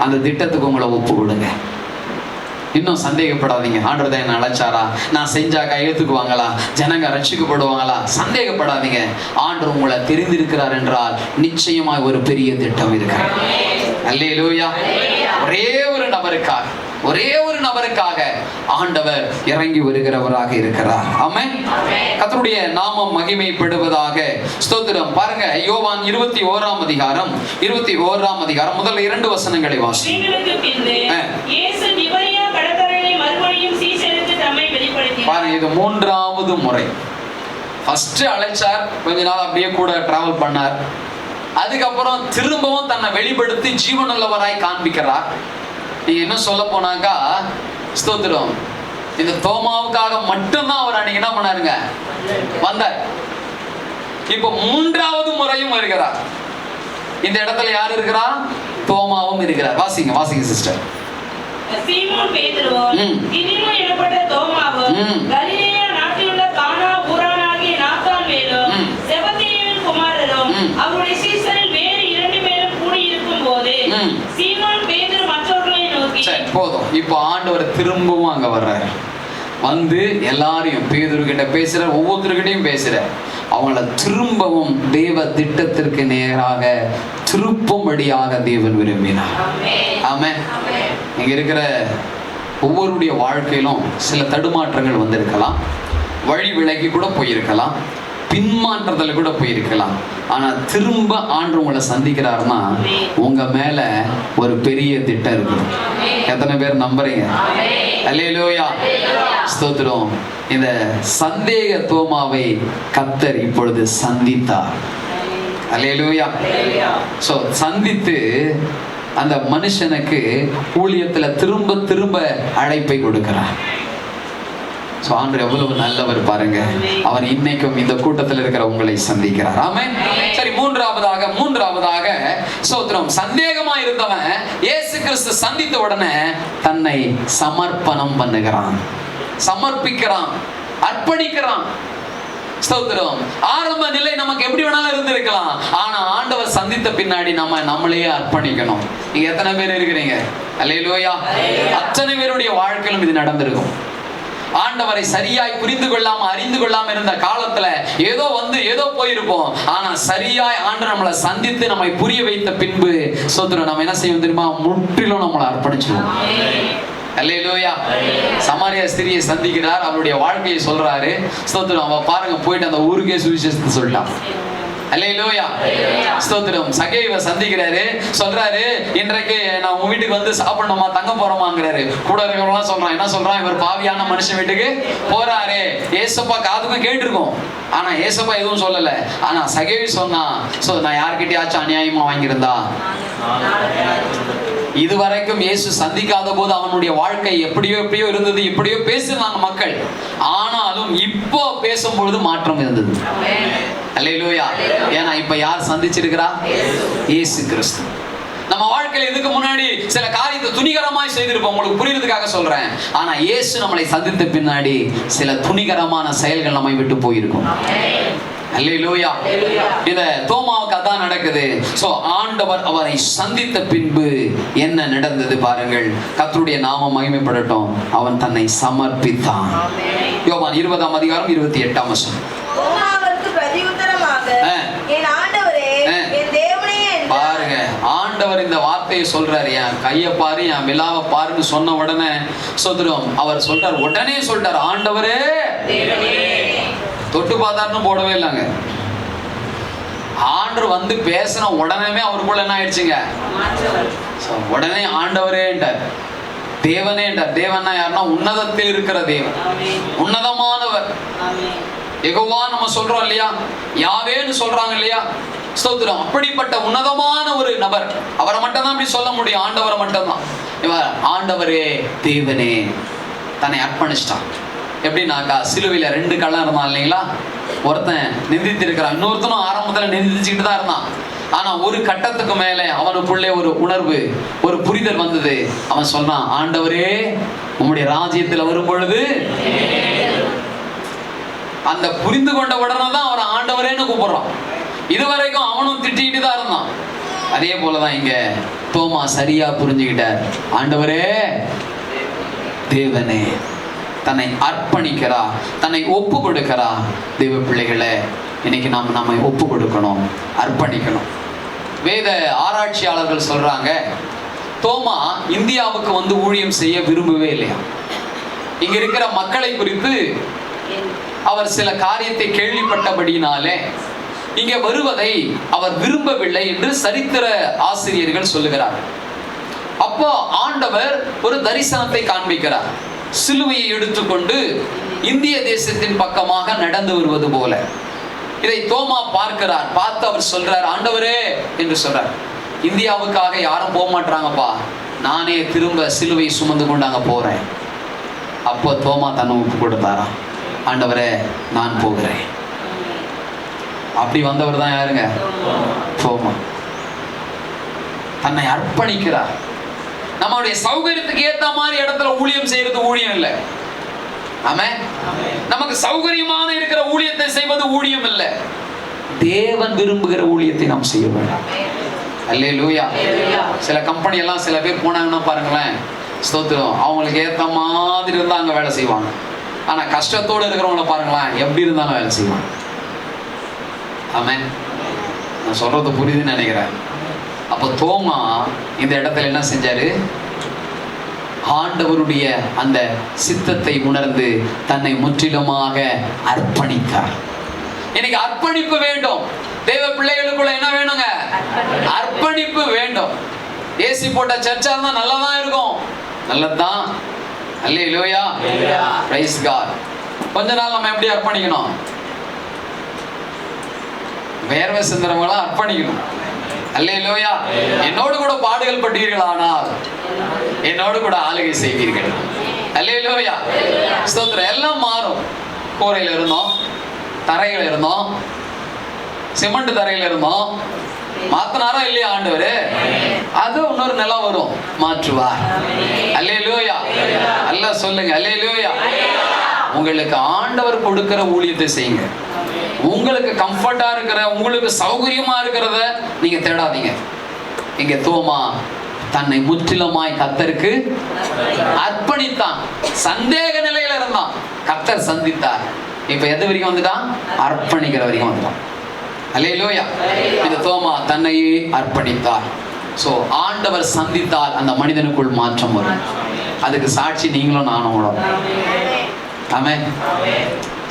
அந்த திட்டத்துக்கு உங்களை ஒப்பு கொடுங்க. இன்னும் சந்தேகப்படாதீங்க. ஆண்டவர் தான் என்ன அழைச்சாரா, நான் செஞ்சா கையெழுத்துக்குவாங்களா, ஜனங்க ரட்சிக்கப்படுவாங்களா? சந்தேகப்படாதீங்க. ஆண்டவர் உங்களை தெரிந்திருக்கிறார் என்றால் நிச்சயமாக ஒரு பெரிய திட்டம் இருக்கிறார். அல்லேலூயா. ஒரே ஒரு நபருக்காக ஆண்டவர் இறங்கி வருகிறவராக இருக்கிறார். ஆமென். கர்த்தருடைய நாமம் மகிமைப்படுவதாக. ஸ்தோத்திரம். பாருங்க, யோவான் 21ஆம் அதிகாரம் முதல் 2 வசனங்களை வாசிங்க. பாருங்க, இது 3வது முறை. ஃபர்ஸ்ட் அழைச்சார், கொஞ்ச நாள் அப்படியே கூட டிராவல் பண்ணார். அதுக்கப்புறம் திரும்பவும் தன்னை வெளிப்படுத்தி ஜீவனுள்ளவராய் காண்பிக்கிறார். நீங்க என்ன சொல்ல போனாக்கா, ஸ்தோத்திரம், இந்த தோமாவுக்காக மட்டும்தான் அவர் அன்னைக்கு என்ன பண்ணாருங்க, வந்தார். இப்ப 3வது முறையும் வருகிறார். இந்த இடத்துல யார் இருக்கிறா? தோமாவும் இருக்கிறார். வாசிங்க சிஸ்டர். சீமோன் பேதுருவும் திதிமு எனப்பட்ட தோமாவும் கலிலேயா நாட்டிலுள்ள கானா ஊரானாகிய நாத்தான்வேலும் செபதேயுவின் குமாரரும் அவருடைய சீஷரில் வேறு 2 பேரும் கூடி இருக்கும்போது சீமோன் பேதுரு மற்றவர்களை நோக்கி, போதும். இப்போ ஆண்டவர் திரும்பவும் அங்க வர்றாரு. வந்து எல்லாரையும் பேதுருகிட்ட பேசுற, ஒவ்வொருத்தருக்கிட்டையும் பேசுற, அவங்கள திரும்பவும் தேவ திட்டத்திற்கு நேராக திருப்பும்படியாக தேவன் விரும்பினார். ஆமென். இங்க இருக்கிற ஒவ்வொருடைய வாழ்க்கையிலும் சில தடுமாற்றங்கள் வந்திருக்கலாம், வழி விலகி கூட போயிருக்கலாம், பின்மாற்றத்தில் கூட போயிருக்கலாம். ஆனா திரும்ப ஆண்டு உங்களை சந்திக்கிறாருன்னா உங்க மேல ஒரு பெரிய திட்டம் இருக்கு. எத்தனை பேர் நம்புறீங்க? அல்லேலூயா. ஸ்தோத்திரம். இந்த சந்தேக தோமாவை கர்த்தர் இப்பொழுது சந்தித்தார். அல்லேலூயா. சோ சந்தித்து அந்த மனுஷனுக்கு ஊழியத்துல திரும்ப திரும்ப அழைப்பை கொடுக்கிறார். ஆண்டவர் எவ்வளவு நல்லவர் பாருங்க. அவர் இன்னைக்கும் இந்த கூட்டத்தில் இருக்கிற உங்களை சந்திக்கிறார். ஆமென். சரி, மூன்றாவதாக ஸ்தோத்திரம், சந்தேகமா இருந்தவன் இயேசு கிறிஸ்து சந்தித்த உடனே தன்னை சமர்ப்பணம் பண்ணுகிறான், சமர்ப்பிக்கிறான், அர்ப்பணிக்கிறான். ஸ்தோத்திரம். ஆரம்ப நிலை நமக்கு எப்படி வேணாலும் இருந்திருக்கலாம். ஆனா ஆண்டவர் சந்தித்த பின்னாடி நம்மளையே அர்ப்பணிக்கணும். நீங்க எத்தனை பேர் இருக்கிறீங்க? அல்லேலூயா. அத்தனை பேருடைய வாழ்க்கையிலும் இது நடந்திருக்கும். ஆண்டவரை சரியாய் புரிந்து கொள்ளாம அறிந்து கொள்ளாம இருந்த காலத்துல ஏதோ போயிருப்போம். ஆனா சரியாய் ஆண்டவர் நம்மளை சந்தித்து நம்மை புரிய வைத்த பின்பு ஸ்தோத்திரம், நம்ம என்ன செய்வோம் தெரியுமா? முற்றிலும் நம்மளை அர்ப்பணிச்சிடுவோம். அல்லேலூயா. சமாரியா ஸ்திரியை சந்திக்கிறார், அவருடைய வாழ்க்கையை சொல்றாரு. ஸ்தோத்திரம். அவ பாருங்க, போயிட்டு அந்த ஊருக்கே சுவிசேஷத்தை சொல்லிட்டான். அல்லேலூயா. ஸ்தோத்திரம். சகேயுவை சந்திக்கிறாரு, சொல்றாரு, இன்றைக்கு நான் உங்க வீட்டுக்கு வந்து சாப்பிடணுமா, தங்க போறோமாங்கிறாரு. கூட இருக்கிறவங்களாம் சொல்றான், என்ன சொல்றான்? இவர் பாவியான மனுஷன் வீட்டுக்கு போறாரு. ஏசப்பா காதுக்கும் கேட்டிருக்கோம், ஆனா ஏசப்பா எதுவும் சொல்லல. ஆனா சகேயு சொன்னா, நான் யார்கிட்டயாச்சும் அநியாயமா வாங்கியிருந்தா, இதுவரைக்கும் இயேசு சந்திக்காத போது அவனுடைய வாழ்க்கை எப்படியோ இருந்தது, எப்படியோ பேசுனாங்க மக்கள். ஆனாலும் இப்போ பேசும்பொழுது மாற்றம் இருந்தது. அல்லேலூயா. ஏன்னா இப்ப யார் சந்திச்சிருக்கிறா? இயேசு கிறிஸ்து. நம்ம வாழ்க்கையில இதுக்கு முன்னாடி சில காரியத்தை துணிகரமாய் செய்திருப்போம், உங்களுக்கு புரியுறதுக்காக சொல்றேன். ஆனா இயேசு நம்மளை சந்தித்த பின்னாடி சில துணிகரமான செயல்கள் நம்மை விட்டு போயிருக்கும். அல்லேலூயா. இந்த தோமாவுக்கு அதான் நடக்குது. சோ ஆண்டவர் அவரை சந்தித்த பின்பு என்ன நடந்தது பாருங்கள். கர்த்தருடைய நாமம் மகிமைப்படட்டும். அவன் தன்னை சமர்ப்பித்தான். யோவான் 20ஆம் அதிகாரம் 28ஆம் வசனம். தோமாவுக்கு பிரதியுத்தரமாக, என் ஆண்டவரே, என் தேவனே என்றார். பாருங்க, ஆண்டவர் இந்த வார்த்தையை சொல்றாரு. என் கையை பாரு, என் விலாவை பாருன்னு சொன்ன உடனே சோதரம் அவர் சொல்றார், உடனே சொல்றார், ஆண்டவரே தொட்டு பார்த்தாருன்னு போடவே இல்லைங்க. ஆண்டவர் வந்து பேசின உடனே அவருக்குள்ள என்ன ஆயிடுச்சுங்க, உடனே ஆண்டவரேன்ட்டார், தேவனேன்ட்டார். தேவன்னா யாருன்னா உன்னதத்தில் இருக்கிற தேவன், உன்னதமானவர். யெகோவா நம்ம சொல்றோம் இல்லையா, யாவேன்னு சொல்றாங்க இல்லையா, ஸ்தோத்திரம். அப்படிப்பட்ட உன்னதமான ஒரு நபர், அவரை மட்டும் தான் அப்படி சொல்ல முடியும், ஆண்டவரை மட்டும்தான். இவர் ஆண்டவரே தேவனே தன்னை அர்ப்பணிச்சிட்டான். எப்படின்னாக்கா, சிலுவையில 2 கள்ளம் இருந்தான் இல்லைங்களா, ஒருத்தன் நிந்தித்து இருக்கிறான், இன்னொருத்தனும் ஆரம்பத்துல நிந்திச்சுக்கிட்டு தான் இருந்தான். ஆனா ஒரு கட்டத்துக்கு மேல அவனுக்குள்ளே ஒரு உணர்வு, ஒரு புரிதல் வந்தது. அவன் சொன்னான், ஆண்டவரே உம்முடைய ராஜ்யத்தில் வரும் பொழுது, அந்த புரிந்து கொண்ட உடனே தான் அவன் ஆண்டவரேன்னு கூப்பிடுறான். இதுவரைக்கும் அவனும் திட்டிட்டு தான் இருந்தான். அதே போலதான் இங்க தோமா சரியா புரிஞ்சுக்கிட்டார், ஆண்டவரே தேவனே. தன்னை அர்ப்பணிக்கிறா, தன்னை ஒப்பு கொடுக்கிறா. தெய்வ பிள்ளைகளை, இன்னைக்கு நாம் நம்மை ஒப்பு கொடுக்கணும், அர்ப்பணிக்கணும். வேத ஆராய்ச்சியாளர்கள் சொல்றாங்க, தோமா இந்தியாவுக்கு வந்து ஊழியம் செய்ய விரும்பவே இல்லையா. இங்க இருக்கிற மக்களை குறித்து அவர் சில காரியத்தை கேள்விப்பட்டபடினாலே இங்கே வருவதை அவர் விரும்பவில்லை என்று சரித்திர ஆசிரியர்கள் சொல்லுகிறார்கள். அப்போ ஆண்டவர் ஒரு தரிசனத்தை காண்பிக்கிறார். சிலுவையை எடுத்துக்கொண்டு இந்திய தேசத்தின் பக்கமாக நடந்து வருவது போல இதை தோமா பார்க்கிறார். பார்த்து அவர் சொல்றார், ஆண்டவரே என்று சொல்றார், இந்தியாவுக்காக யாரும் போக மாட்டாங்கப்பா, நானே திரும்ப சிலுவை சுமந்து கொண்டு அங்க போறேன். அப்போ தோமா தன்னை ஒப்பு கொடுத்தாரா, ஆண்டவரே நான் போகிறேன். அப்படி வந்தவர் தான் யாருங்க, தோமா. தன்னை அர்ப்பணிக்கிறார். நம்மளுடைய சௌகரியத்துக்கு ஏத்த மாதிரி இடத்துல ஊழியம் செய்யறது ஊழியம் இல்லை. ஆமென். நமக்கு சௌகரியமான இருக்கிற ஊழியத்தை செய்வது ஊழியம் இல்லை. தேவன் விரும்புகிற ஊழியத்தை நாம் செய்ய வேண்டும். அல்லேலூயா. சில கம்பெனி எல்லாம் சில பேர் போனாங்கன்னா பாருங்களேன், ஸ்தோத்திரம், அவங்களுக்கு ஏத்த மாதிரி இருந்தா அங்க வேலை செய்வாங்க. ஆனா கஷ்டத்தோடு இருக்கிறவங்கள பாருங்களேன், எப்படி இருந்தாலும் வேலை செய்வாங்க. ஆமென். நான் சொல்றது புரியுதுன்னு நினைக்கிறேன். அப்போ தோமா இந்த இடத்துல என்ன செஞ்சாரு, ஆண்டவருடைய அந்த சித்தத்தை உணர்ந்து தன்னை முற்றிலுமாக அர்ப்பணித்தார். இன்னைக்கு அர்ப்பணிப்பு வேண்டும். தேவ பிள்ளைகளுக்குள்ள என்ன வேணுங்க, அர்ப்பணிப்பு வேண்டும். ஏசி போட்ட சர்ச்சா இருந்தா நல்லதான் இருக்கும், நல்லதுதான். அல்லேலூயா, பிரைஸ் காட். கொஞ்ச நாள் நம்ம எப்படி அர்ப்பணிக்கணும், வேர்வை சிந்தனங்களா அர்ப்பணிக்கணும். அல்லேலூயா. என்னோடு கூட பாடுகள் பட்டீர்களானால் என்னோடு கூட ஆளுகை செய்வீர்கள். அல்லேலூயா. ஸ்தோத்திரம். எல்லாம் மாறும். கூரையில் இருந்தோம், தரையில் இருந்தோம், சிமெண்ட் தரையில் இருந்தோம், மாத்தினாரா இல்லையா ஆண்டவர், அது இன்னொரு நிலம் வரும், மாற்றுவார். அல்லேலூயா. அல்ல சொல்லுங்க அல்லேலூயா. உங்களுக்கு ஆண்டவர் கொடுக்கிற ஊழியத்தை செய்யுங்க. உங்களுக்கு கம்ஃபர்ட்டா இருக்கிற, உங்களுக்கு சௌகரியமா இருக்கிறத நீங்க தேடாதீங்க. இங்க தோமா தன்னை முற்றிலுமாய் கர்த்தருக்கு அர்ப்பணித்தான். சந்தேக நிலையில இருந்தான், கர்த்தர் சந்தித்தார். இப்ப எது வரைக்கும் வந்துட்டான், அர்ப்பணிக்கிற வரைக்கும் வந்துட்டான். அல்லேலூயா. இந்த தோமா தன்னையே அர்ப்பணித்தார். சோ ஆண்டவர் சந்தித்தால் அந்த மனிதனுக்குள் மாற்றம் வரும். அதுக்கு சாட்சி நீங்களும் நானும் வரும். ஆமென்.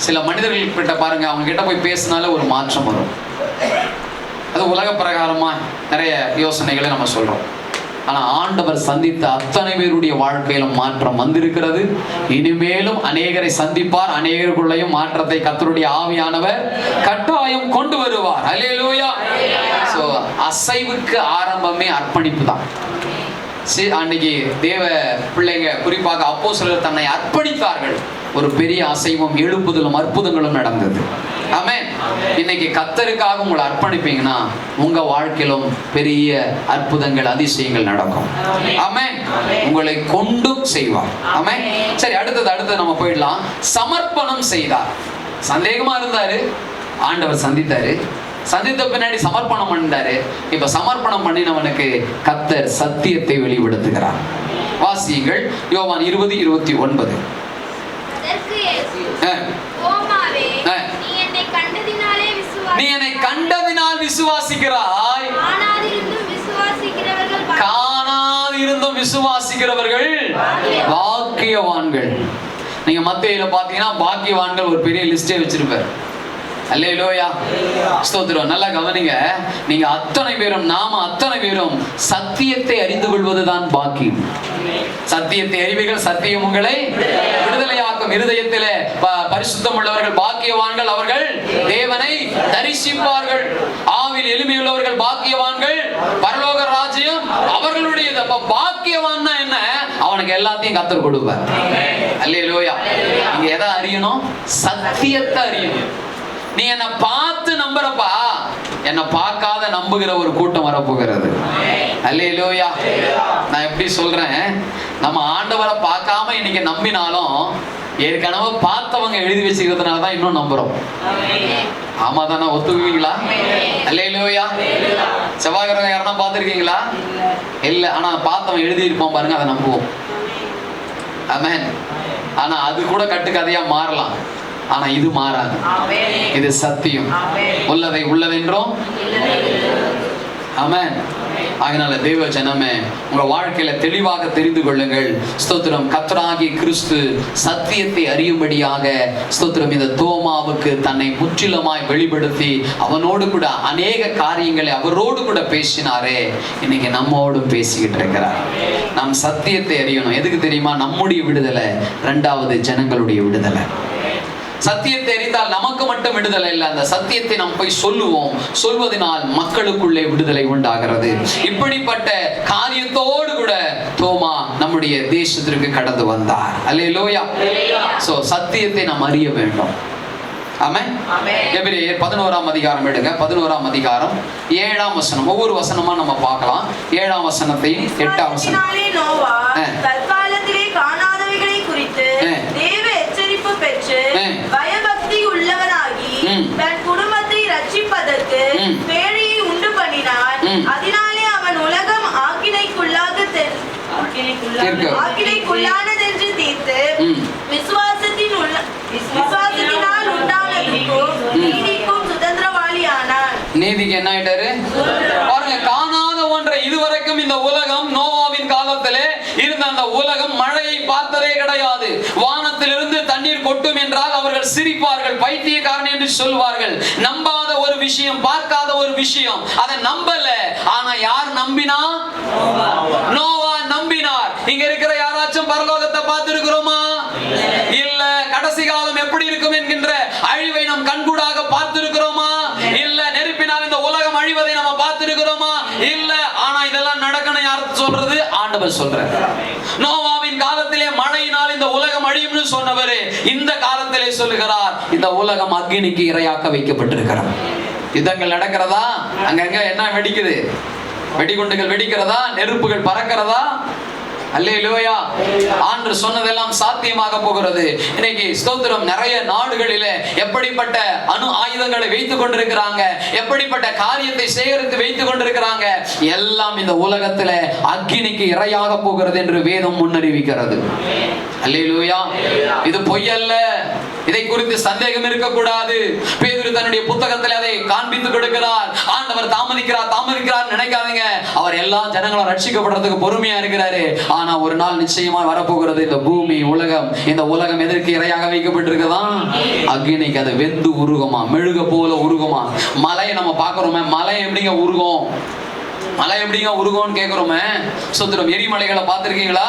சில மனிதர்கள் கிட்ட பாருங்க, அவங்க கிட்ட போய் பேசினாலே ஒரு மாற்றம் வரும். அது உலக பிரகாரமா நிறைய யோசனைகளை நம்ம சொல்றோம். ஆனா ஆண்டவர் சந்தித்த அத்தனை பேருடைய வாழ்க்கையிலும் மாற்றம் வந்திருக்கிறது. இனிமேலும் அநேகரை சந்திப்பார். அநேகருக்குள்ளையும் மாற்றத்தை கர்த்தருடைய ஆவியானவர் கட்டாயம் கொண்டு வருவார். அல்லேலூயா. சோ அசைவுக்கு ஆரம்பமே அர்ப்பணிப்பு தான். அன்னைக்கு தேவ பிள்ளைங்க, குறிப்பாக அப்போஸ்தலர் தன்னை அர்ப்பணித்தார்கள். ஒரு பெரிய அசைவும் எழுப்புதலும் அற்புதங்களும் நடந்தது. ஆமென். இன்னைக்கு கர்த்தருக்காக உங்களை அர்ப்பணிப்பீங்கன்னா உங்க வாழ்க்கையிலும் பெரிய அற்புதங்கள் அதிசயங்கள் நடக்கும். ஆமென். உங்களை கொண்டு செய்வார். ஆமென். சரி, அடுத்தது நம்ம போயிடலாம். சமர்ப்பணம் செய்தார். சந்தேகமா இருந்தாரு, ஆண்டவர் சந்தித்தாரு. சந்தித்த பின்னாடி சமர்ப்பணம் பண்ணிட்டாரு. இப்ப சமர்ப்பணம் பண்ணினவனுக்கு கர்த்தர் சத்தியத்தை வெளிப்படுத்துகிறார். வாசியுங்கள் யோவான் 20:29. நீ என்னை கண்டதினால் விசுவாசிக்கிறாய், காணாதிருந்தும் விசுவாசிக்கிறவர்கள் பாக்கியவான்கள். நீங்க மத்தேயுல பாத்தீங்கன்னா பாக்கியவான்கள் ஒரு பெரிய லிஸ்டே வச்சிருப்பார். அல்லேலூயா, ஸ்தோத்திரம். நல்லா கவனிங்க. நீங்க அத்தனை பேரும், நாம அத்தனை பேரும் சத்தியத்தை அறிந்து கொள்வதுதான் பாக்கியம். சத்தியத்தை அறிவீர்கள், சத்தியம் உங்களை விடுதலையாக்கும். இருதயத்திலே பரிசுத்தம் உள்ளவர்கள் பாக்கியவான்கள், அவர்கள் தேவனை தரிசிப்பார்கள். ஆவில் எளிமையுள்ளவர்கள் பாக்கியவான்கள், பரலோக ராஜ்யம் அவர்களுடையது. அப்ப பாக்கியவான்னா என்ன? அவனுக்கு எல்லாத்தையும் கர்த்தர் கொடுப்பார். அல்லேலூயா. நீங்க எதை அறியணும்? சத்தியத்தை அறியணும். நீ என்னை பார்த்து நம்புறப்பா, என்னை பார்க்காத நம்புகிற ஒரு கூட்டம் வரப்போகிறது. அல்லேலூயா. நான் எப்படி சொல்றேன், நம்ம ஆண்டவரை பார்க்காம இன்னைக்கு நம்பினாலும் ஏற்கனவே பார்த்தவங்க எழுதி வச்சுக்கிறதுனால தான் இன்னும் நம்புறோம். ஆமா தானே? ஒத்துக்குவீங்களா? அல்லேலூயா. செவ்வாய்க்கிழமை யாரா பார்த்துருக்கீங்களா? இல்லை. ஆனா பார்த்தவன் எழுதி இருப்பான் பாருங்க, அதை நம்புவோம். ஆமென். ஆனா அது கூட கட்டுக்கதையா மாறலாம். ஆனா இது மாறாது. இது சத்தியம். உள்ளதை உள்ளதென்றும். ஆமென். அதனால தேவ ஜனமே, உங்க வாழ்க்கையில தெளிவாக தெரிந்து கொள்ளுங்கள். ஸ்தோத்திரம். கர்த்தராகிய கிறிஸ்து சத்தியத்தை அறியும்படியாக ஸ்தோத்திரம் இந்த தோமாவுக்கு தன்னை முற்றிலுமாய் வெளிப்படுத்தி அவனோடு கூட அநேக காரியங்களை அவரோடு கூட பேசினாரே, இன்னைக்கு நம்மோடும் பேசிக்கிட்டு இருக்கிறார். நாம் சத்தியத்தை அறியணும். எதுக்கு தெரியுமா? நம்முடைய விடுதலை, இரண்டாவது ஜனங்களுடைய விடுதலை. சத்தியத்தை அறிந்தால் நமக்கு மட்டும் விடுதலை இல்லை, அந்த சத்தியத்தை நாம் போய் சொல்லுவோம். சொல்வதனால் மக்களுக்குள்ளே விடுதலை உண்டாகிறது. இப்படிப்பட்ட காரியத்தோடு கூட தோமா நம்முடைய தேசத்திற்கு கடந்து வந்தார். அல்லேலூயா. சோ சத்தியத்தை நாம் அறிய வேண்டும். ஆமென். எபிரேயர் 11ஆம் அதிகாரம் எடுங்க. 11ஆம் அதிகாரம் 7ஆம் வசனம். ஒவ்வொரு வசனமா நம்ம பார்க்கலாம். 7ஆம் வசனத்தையும் 8ஆம் வசனம். தற்காலத்திலே காணாதவைகளை குறித்து தேவ எச்சரிப்பு பெற்று பயபக்தி உள்ளவனாகி தன் குடும்பத்தை ரட்சிப்பதற்கு பேழையை உண்டு பண்ணினான். அதனாலே அவன் உலகம் ஆக்கினைக்குள்ளானதென்று தீர்த்து விசுவாசத்தினால் உண்டானதுக்கும் நீதிக்கும் சுதந்திரவாளியானான். நீதிக்கு என்ன ஆயிட்டாரு பாருங்க. காணாத ஒன்றை இதுவரைக்கும் இந்த உலகம், நோவாவின் காலத்திலே இருந்த அந்த உலகம் மழையை பார்த்ததே கிடையாது. வானத்திலிருந்து தண்ணீர் கொட்டும் என்றால் அவர்கள் சிரிப்பார்கள், பைத்தியக்காரன் என்று சொல்வார்கள். நம்பாத ஒரு விஷயம், பார்க்காத ஒரு விஷயம், அதை நம்பல. ஆனா யார் நம்பினா? நோவா நம்பினார். இங்க இருக்கிற யாராச்சும் பரலோகத்தை பார்த்திருக்கிறோமா? இல்ல. கடைசி காலம் எப்படி இருக்கும் என்கின்ற அழிவை நாம் கண்கூடாக பார்த்திருக்கிறோமா? இல்ல. நெருப்பினால் இந்த உலகம் அழிவதை நம்ம பார்த்திருக்கிறோமா? இல்ல. ஆனா இதெல்லாம் நடக்கணும் யார் சொல்றது? ஆண்டவர் சொல்றார். நோவாவின் காலத்திலே மழையினால் இந்த உலகம் அழியும்னு சொன்னவர் இந்த காலத்திலே சொல்லுகிறார், இந்த உலகம் அக்கினிக்கு இரையாக்க வைக்கப்பட்டிருக்கிறது. யுத்தங்கள் நடக்கிறதா? அங்கங்க என்ன வெடிக்குது? வெடிகுண்டுகள் வெடிக்கிறதா? நெருப்புகள் பறக்கிறதா? அல்லேலூயா. ஆண்டவர் சொன்னதெல்லாம் சாத்தியமாக போகிறது. இன்னைக்கு ஸ்தோத்திரம். நிறைய நாடுகளிலே எப்படிப்பட்ட அணு ஆயுதங்களை வைத்துக் கொண்டிருக்கிறாங்க, எப்படிப்பட்ட காரியத்தை சேகரித்து வைத்துக் கொண்டிருக்கிறாங்க. எல்லாம் இந்த உலகத்திலே அக்கினிக்கு இரையாக போகிறது என்று வேதம் முன்னறிவிக்கிறது. அல்லேலூயா. இது பொய்யல்ல. இதை குறித்து சந்தேகம் இருக்கக்கூடாது. பேதுரு தன்னுடைய புத்தகத்தில் அதை காண்பித்து கொடுக்கிறார். ஆண்டவர் தாமதிக்கிறார் நினைக்காதீங்க. அவர் எல்லா ஜனங்களும் ரட்சிக்கப்படுறதுக்கு பொறுமையா இருக்கிறாரு. ஆனா ஒரு நாள் நிச்சயமா வரப்போகிறது. இந்த பூமி, உலகம், இந்த உலகம் எதற்கு இரையாக வைக்கப்பட்டிருக்குதான்? அக்னிக்கு. அது வெந்து உருகுமா, மெழுக போல உருகுமா. மலையை நம்ம பார்க்கிறோமே, மலை எப்படிங்க உருகும்? மலை எப்படிங்க உருகும்னு கேட்கிறோமே. சுத்திரம். எரிமலைகளை பார்த்திருக்கீங்களா?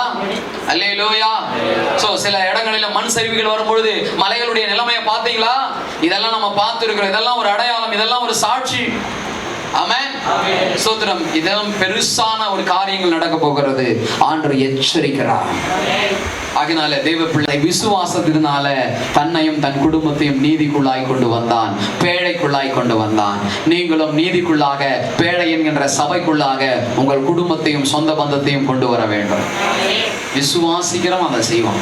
அல்லேலூயா. சோ சில இடங்களில மண் சரிவுகள் வரும்பொழுது மலைகளுடைய நிலைமையை பார்த்தீங்களா? இதெல்லாம் நம்ம பார்த்திருக்கிறோம். இதெல்லாம் ஒரு அடையாளம், இதெல்லாம் ஒரு சாட்சி. ஆமென். ஸ்தோத்திரம். இதெல்லாம் பெருசான ஒரு காரியங்கள் நடக்க போகிறது. ஆண்டவர் எச்சரிக்கிறார். அதனால தேவ பிள்ளை விசுவாசத்தினால தன்னையும் தன் குடும்பத்தையும் நீதிக்குள்ளாய் கொண்டு வந்தான், பேழைக்குள்ளாய் கொண்டு வந்தான். நீங்களும் நீதிக்குள்ளாக, பேழை என்கின்ற சபைக்குள்ளாக உங்கள் குடும்பத்தையும் சொந்த பந்தத்தையும் கொண்டு வர வேண்டும். விசுவாசிக்கிறோம், அதை செய்வோம்.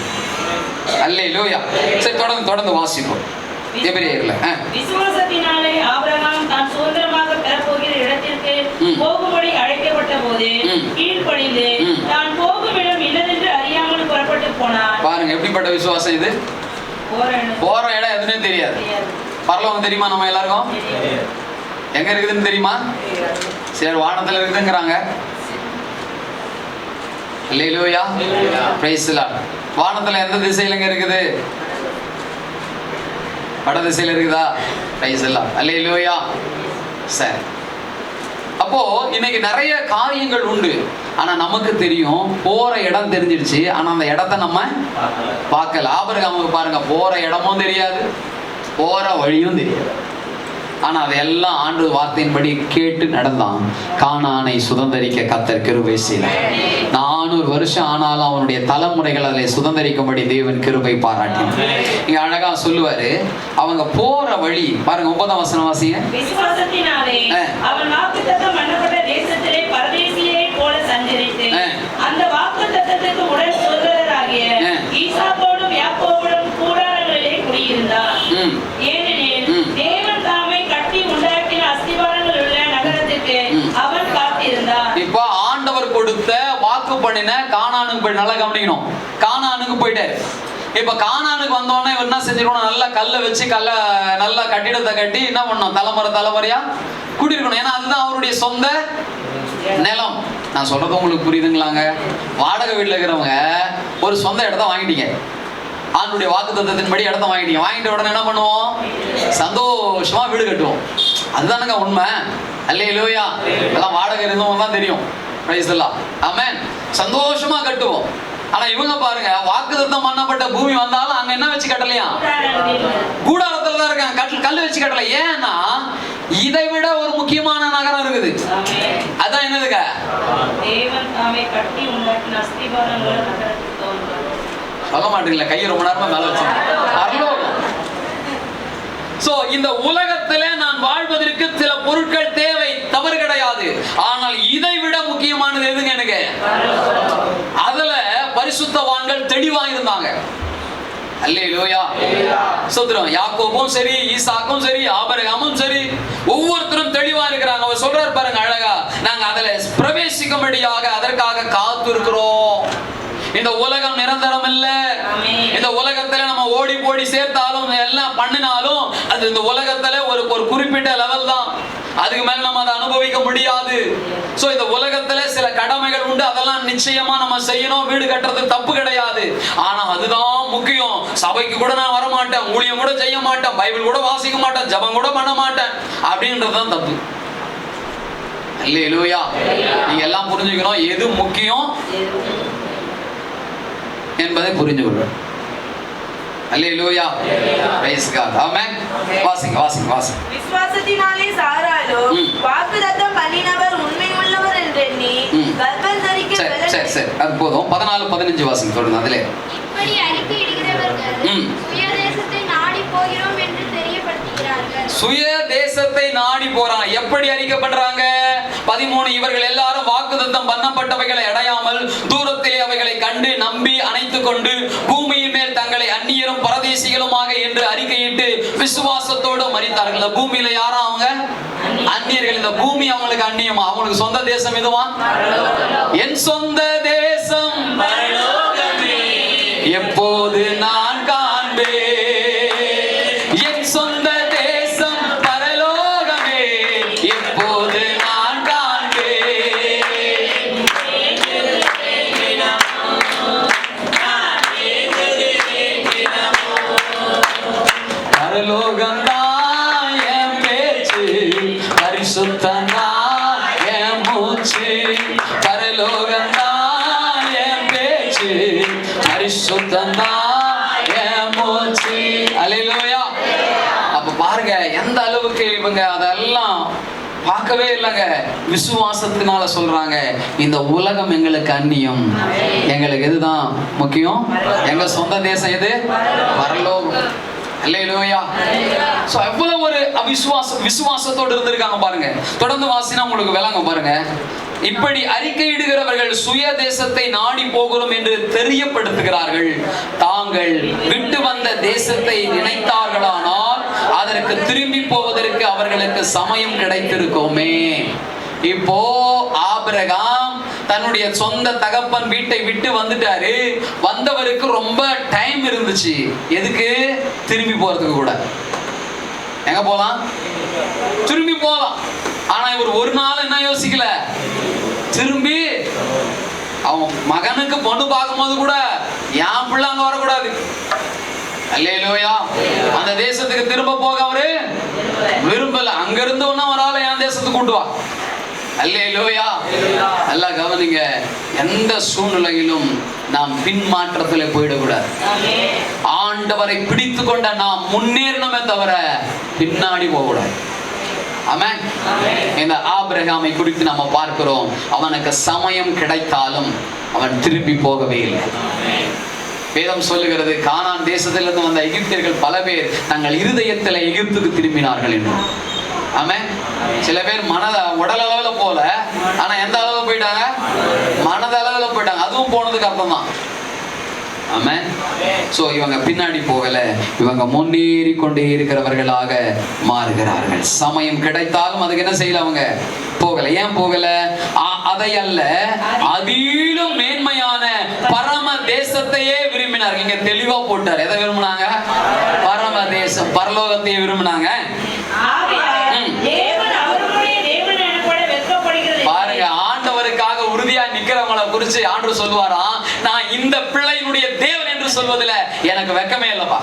அல்லேலூயா. சரி, தொடர்ந்து வாசிப்போம். எபிரேயர்ல விசுவாசத்தினாலே ஆபிரகாம் தான் சுதந்திரமாக பெறப்போகிற இடத்திற்கு போகும்படி அழைக்கப்பட்ட போது கீழ்ப்படிந்து தான் போகும் இடம் இன்னதென்று அறியாமல் புறப்பட்டு போனார். பாருங்க எப்படிப்பட்ட விசுவாசம் இது. போற இடம் எதுனே தெரியாது. பரலோகம் தெரியுமா நம்ம எல்லாருக்கும்? எங்க இருக்குதுன்னு தெரியுமா? சரி, வானத்துல இருக்குதுங்கிறாங்க. அல்லேலூயா, பிரைஸ் தி லார்ட். வானத்துல எந்த திசையில எங்க இருக்குது? வட திசையில இருக்குதா? பிரைஸ் தி லார்ட், அல்லேலூயா. சரி, அப்போ இன்னைக்கு நிறைய காரியங்கள் உண்டு. ஆனா நமக்கு தெரியும், போற இடம் தெரிஞ்சிடுச்சு, ஆனா அந்த இடத்த நம்ம பார்க்கல. ஆபிரகாமுக்கு பாருங்க, போற இடமும் தெரியாது, போற வழியும் தெரியாது. ஆனா அதையெல்லாம் ஆண்டு வார்த்தையின்படி கேட்டு நடந்தான். கானானை சுதந்தரிக்க கர்த்தர் கிருபை செய்தார். 400 வருஷம் ஆனாலும் அவனுடைய தலைமுறைகள் அதை சுதந்தரிக்கும்படி தேவன் கிருபை பாராட்டினார். இங்க அழகா சொல்லுவாரு, அவங்க போற வழி பாருங்க. 9ஆம் வசனம் வாசிங்க. விசுவாசத்தினாலே அவன் வாக்குத்தத்தம் பண்ணப்பட்ட தேசத்திலே பரதேசியை போல சஞ்சரித்து அந்த வாக்குத்தத்தத்துக்கு உடன் சொந்தராகிய ஈசாக்கோடும் யாக்கோபோடும் கூடாரங்களிலே குடியிருந்தார். ஏனெனில் தேவன் தாமே கட்டி உண்டாக்கின அஸ்திவாரங்கள் உள்ள நகரத்துக்கு அவன் காத்திருந்தார். இப்ப ஆண்டவர் கொடுத்த வாக்கு பண்ணின கானானுக்கு போய் நல்லா கவனிக்கணும். கானானுக்கு போயிட்டாரு. இப்ப கானானுக்கு வந்தோடனே இவர் என்ன செஞ்சிருக்கணும்? நல்லா கல்லை வச்சு நல்லா கட்டிடத்தை கட்டி என்ன பண்ணணும்? தலைமுறையா குடியிருக்கணும். ஏன்னா அதுதான் அவருடைய சொந்த நிலம். நான் சொல்றது உங்களுக்கு புரியுதுங்களாங்க? வாடகை வீட்டுல இருக்கிறவங்க ஒரு சொந்த இடத்த வாங்கிட்டீங்க. ஆண்டுடைய வாக்குத்தத்தத்தின்படி இடத்த வாங்கிட்டீங்க. வாங்கிட்ட உடனே என்ன பண்ணுவோம்? சந்தோஷமா வீடு கட்டுவோம். அதுதானுங்க உண்மை. அல்லேலூயா. எல்லாம் வாடகை இருந்தவங்க தான் தெரியும். பிரைஸ் தி லார்ட், ஆமென். சந்தோஷமா கட்டுவோம். ஆனா இவங்க பாருங்க, வாக்குத்தத்தம் பண்ணப்பட்ட பூமி வந்தாலும் அங்க என்ன வச்சு கட்டலையா? கூடாரத்துல தான் இருக்காங்க, கல் வச்சு கட்டல. ஏன்னா இதை விட ஒரு முக்கியமான நகரம் இருக்குது. அதான் என்னதுங்க? தேவன் தாமே கட்டி உண்டாக்கின அஸ்திவாரங்கள் நகரத்துக்கு சொல்ல மாட்டீங்களா? கையை ரொம்ப நேரமா மேல வச்சு. சோ இந்த உலகத்திலே நான் வாழ்வதற்கு சில பொருட்கள் தேவை, தவறு கிடையாது. ஆனால் இதை விட முக்கியமானது எதுங்க? எனக்கு அதுல பரிசுத்தவான்கள் தெளிவா இருந்தாங்க. அல்லேலூயா, சோதரம். யாக்கோபும் சரி, ஈசாக்கும் சரி, ஆபிரகாமும் சரி, ஒவ்வொருத்தரும் தெளிவா இருக்கிறாங்க. அவர் சொல்றாரு பாருங்க அழகா, நாங்க அதுல பிரவேசிக்கும்படியாக அதற்காக காத்து இருக்கிறோம். இந்த உலகம் நிரந்தரம் இல்ல. இந்த உலகத்துல நம்ம ஓடி போடி சேர்த்தாலும் எல்லாம் பண்ணினாலும் அது இந்த உலகத்துல ஒரு குறிப்பிட்ட லெவல் தான். அதுக்கு மேல நம்ம அதை அனுபவிக்க முடியாது. சோ இந்த உலகத்துல சில கடமைகள் உண்டு, அதெல்லாம் நிச்சயமா நம்ம செய்யணும். வீடு கட்டுறது தப்பு கிடையாது. ஆனா அதுதான் முக்கியம். சபைக்கு கூட நான் வர மாட்டேன், ஊழியம் கூட செய்ய மாட்டேன், பைபிள் கூட வாசிக்க மாட்டேன், ஜெபம் கூட பண்ண மாட்டேன் அப்படின்றதுதான் தப்பு. அல்லேலூயா. நீங்க எல்லாம் புரிஞ்சுக்கணும், எது முக்கியம் என்பதை புரிந்து கொள்வேன். அல்லேலூயா, பிரைஸ் காட், ஆமென். வாசிங்க. விசுவாசத்தினாலே சாராளோ வாக்குத்தத்தம் பண்ணினவர் உண்மையுள்ளவர் என்றெண்ணி கர்ப்பம் தரிக்க சரி அது போதும். 14, 15 வாசிங்க தொடர்ந்து. அதிலே இப்படி அறிக்கையிடுகிறவர்கள் சுயதேசத்தை நாடி போகிறோம் என்று தெரியப்படுத்துகிறார்கள். சுயதேசத்தை நாடி போறாங்க. எப்படி அறிக்கை பண்றாங்க? 13 இவர்கள் எல்லாரும் வாக்குத்தத்தம் பண்ணப்பட்டவைகளை அடையாமல் தூரத்திலே அவைகளை கண்டு நம்பி அணைத்துக் கொண்டு பூமியின் மேல் தங்களை அந்நியரும் பரதேசிகளுமாக என்று அறிக்கையிட்டு விசுவாசத்தோடு மரித்தார்கள். பூமியில யாரும் அவங்க அந்நியர்கள். இந்த பூமி அவங்களுக்கு அந்நியமா? அவங்களுக்கு சொந்த தேசம் எதுவா? என் சொந்த தேசம் பரலோகமே, எப்போது நான் காண்பேன். என் சொந்த தேசம் பரலோகமே, எப்போது நான் காண்பேன். பரலோகம்தான் என் பேச்சு, பரிசுத்தம்தான் என் மூச்சு. பரலோகம்தான் என் பேச்சு, பரிசுத்தம்தான் என் மூச்சு. அல்லேலூயா. அப்ப பாருங்க எந்த அளவுக்கு இவங்க அதெல்லாம் பார்க்கவே இல்லைங்க. விசுவாசத்தினால சொல்றாங்க, இந்த உலகம் எங்களுக்கு அந்நியம், எங்களுக்கு எதுதான் முக்கியம்? எங்க சொந்த தேசம் எது? பரலோகம். அல்லேலூயா. சோ எவ்வளவு ஒரு விசுவாசத்தோடு இருந்திருக்காங்க பாருங்க. தொடர்ந்து வாசினா உங்களுக்கு விளங்கும் பாருங்க. இப்படி அறிக்கையிடுகிறவர்கள் சுய தேசத்தை நாடி போகிறோம் என்று தெரியப்படுத்துகிறார்கள். தாங்கள் விட்டு வந்த தேசத்தை நினைத்தார்களானால் அதற்கு திரும்பி போவதற்கு அவர்களுக்கு சமயம் கிடைத்திருக்குமே. இப்போ ஆபிரகாம் தன்னுடைய சொந்த தகப்பன் வீட்டை விட்டு வந்துட்டாரு. வந்தவருக்கு ரொம்ப டைம் இருந்துச்சு. எதுக்கு? திரும்பி போறதுக்கு கூட. எங்க போலாம்? திரும்பி போலாம். ஆனா இவர் ஒரு நாள் என்ன யோசிக்கல, திரும்பி அவன் மகனுக்கு பொண்ணு பார்க்கும்போது கூட என் பிள்ளை அங்க வரக்கூடாது, அல்லேலூயா, அந்த தேசத்துக்கு திரும்ப போக அவரு விரும்பல. அங்க இருந்து ஒன்னும் ஒரு ஆளை என் தேசத்துக்கு கூட்டு வா, அல்லேலூயா. நல்லா கவனிங்க, எந்த சூழ்நிலையிலும் நாம் பின்மாற்றத்துல போயிடக்கூடாது. ஆண்டவரை பிடித்து கொண்ட நாம் முன்னேறணுமே தவிர பின்னாடி போகக்கூடாது. ஆமென். இந்த ஆபிரகாமை குறித்து நாம பார்க்கிறோம். அவனுக்கு சமயம் கிடைத்தாலும் அவன் திரும்பி போகவே இல்லை. வேதம் சொல்லுகிறது, கானான் தேசத்திலிருந்து வந்த எகிப்தியர்கள் பல பேர் தங்கள் இருதயத்தில் எகிப்துக்கு திரும்பினார்கள் என்று. ஆமென். சில பேர் உடல் அளவுல போல, ஆனா எந்த அளவுல போயிட்டாங்க? மனதளவுல போயிட்டாங்க. அதுவும் போனதுக்கு அர்த்தம் தான். ஆமென். சோ இவங்க பின்னாடி போகல, இவங்க முன்னேறி கொண்டே இருக்கிறவர்களாக மாறுகிறார்கள். சமயம் கிடைத்தாலும் அதுக்கு என்ன செய்யல, அவங்க போகல. ஏன் போகல? அதை அல்ல, அதிலும் மேன்மையான பரம தேசத்தையே விரும்பினார். இங்க தெளிவா போட்டார். எதை விரும்பினாங்க? பரம தேசம், பரலோகத்தையே விரும்பினாங்க. பாருங்க, ஆண்டவருக்காக உறுதியா நிக்கிறவங்களை குறிச்சு ஆண்டவர் சொல்லுவாராம், நான் இந்த பிள்ளையினுடைய தேவன் என்று சொல்வதில் எனக்கு வெக்கமே இல்லப்பா.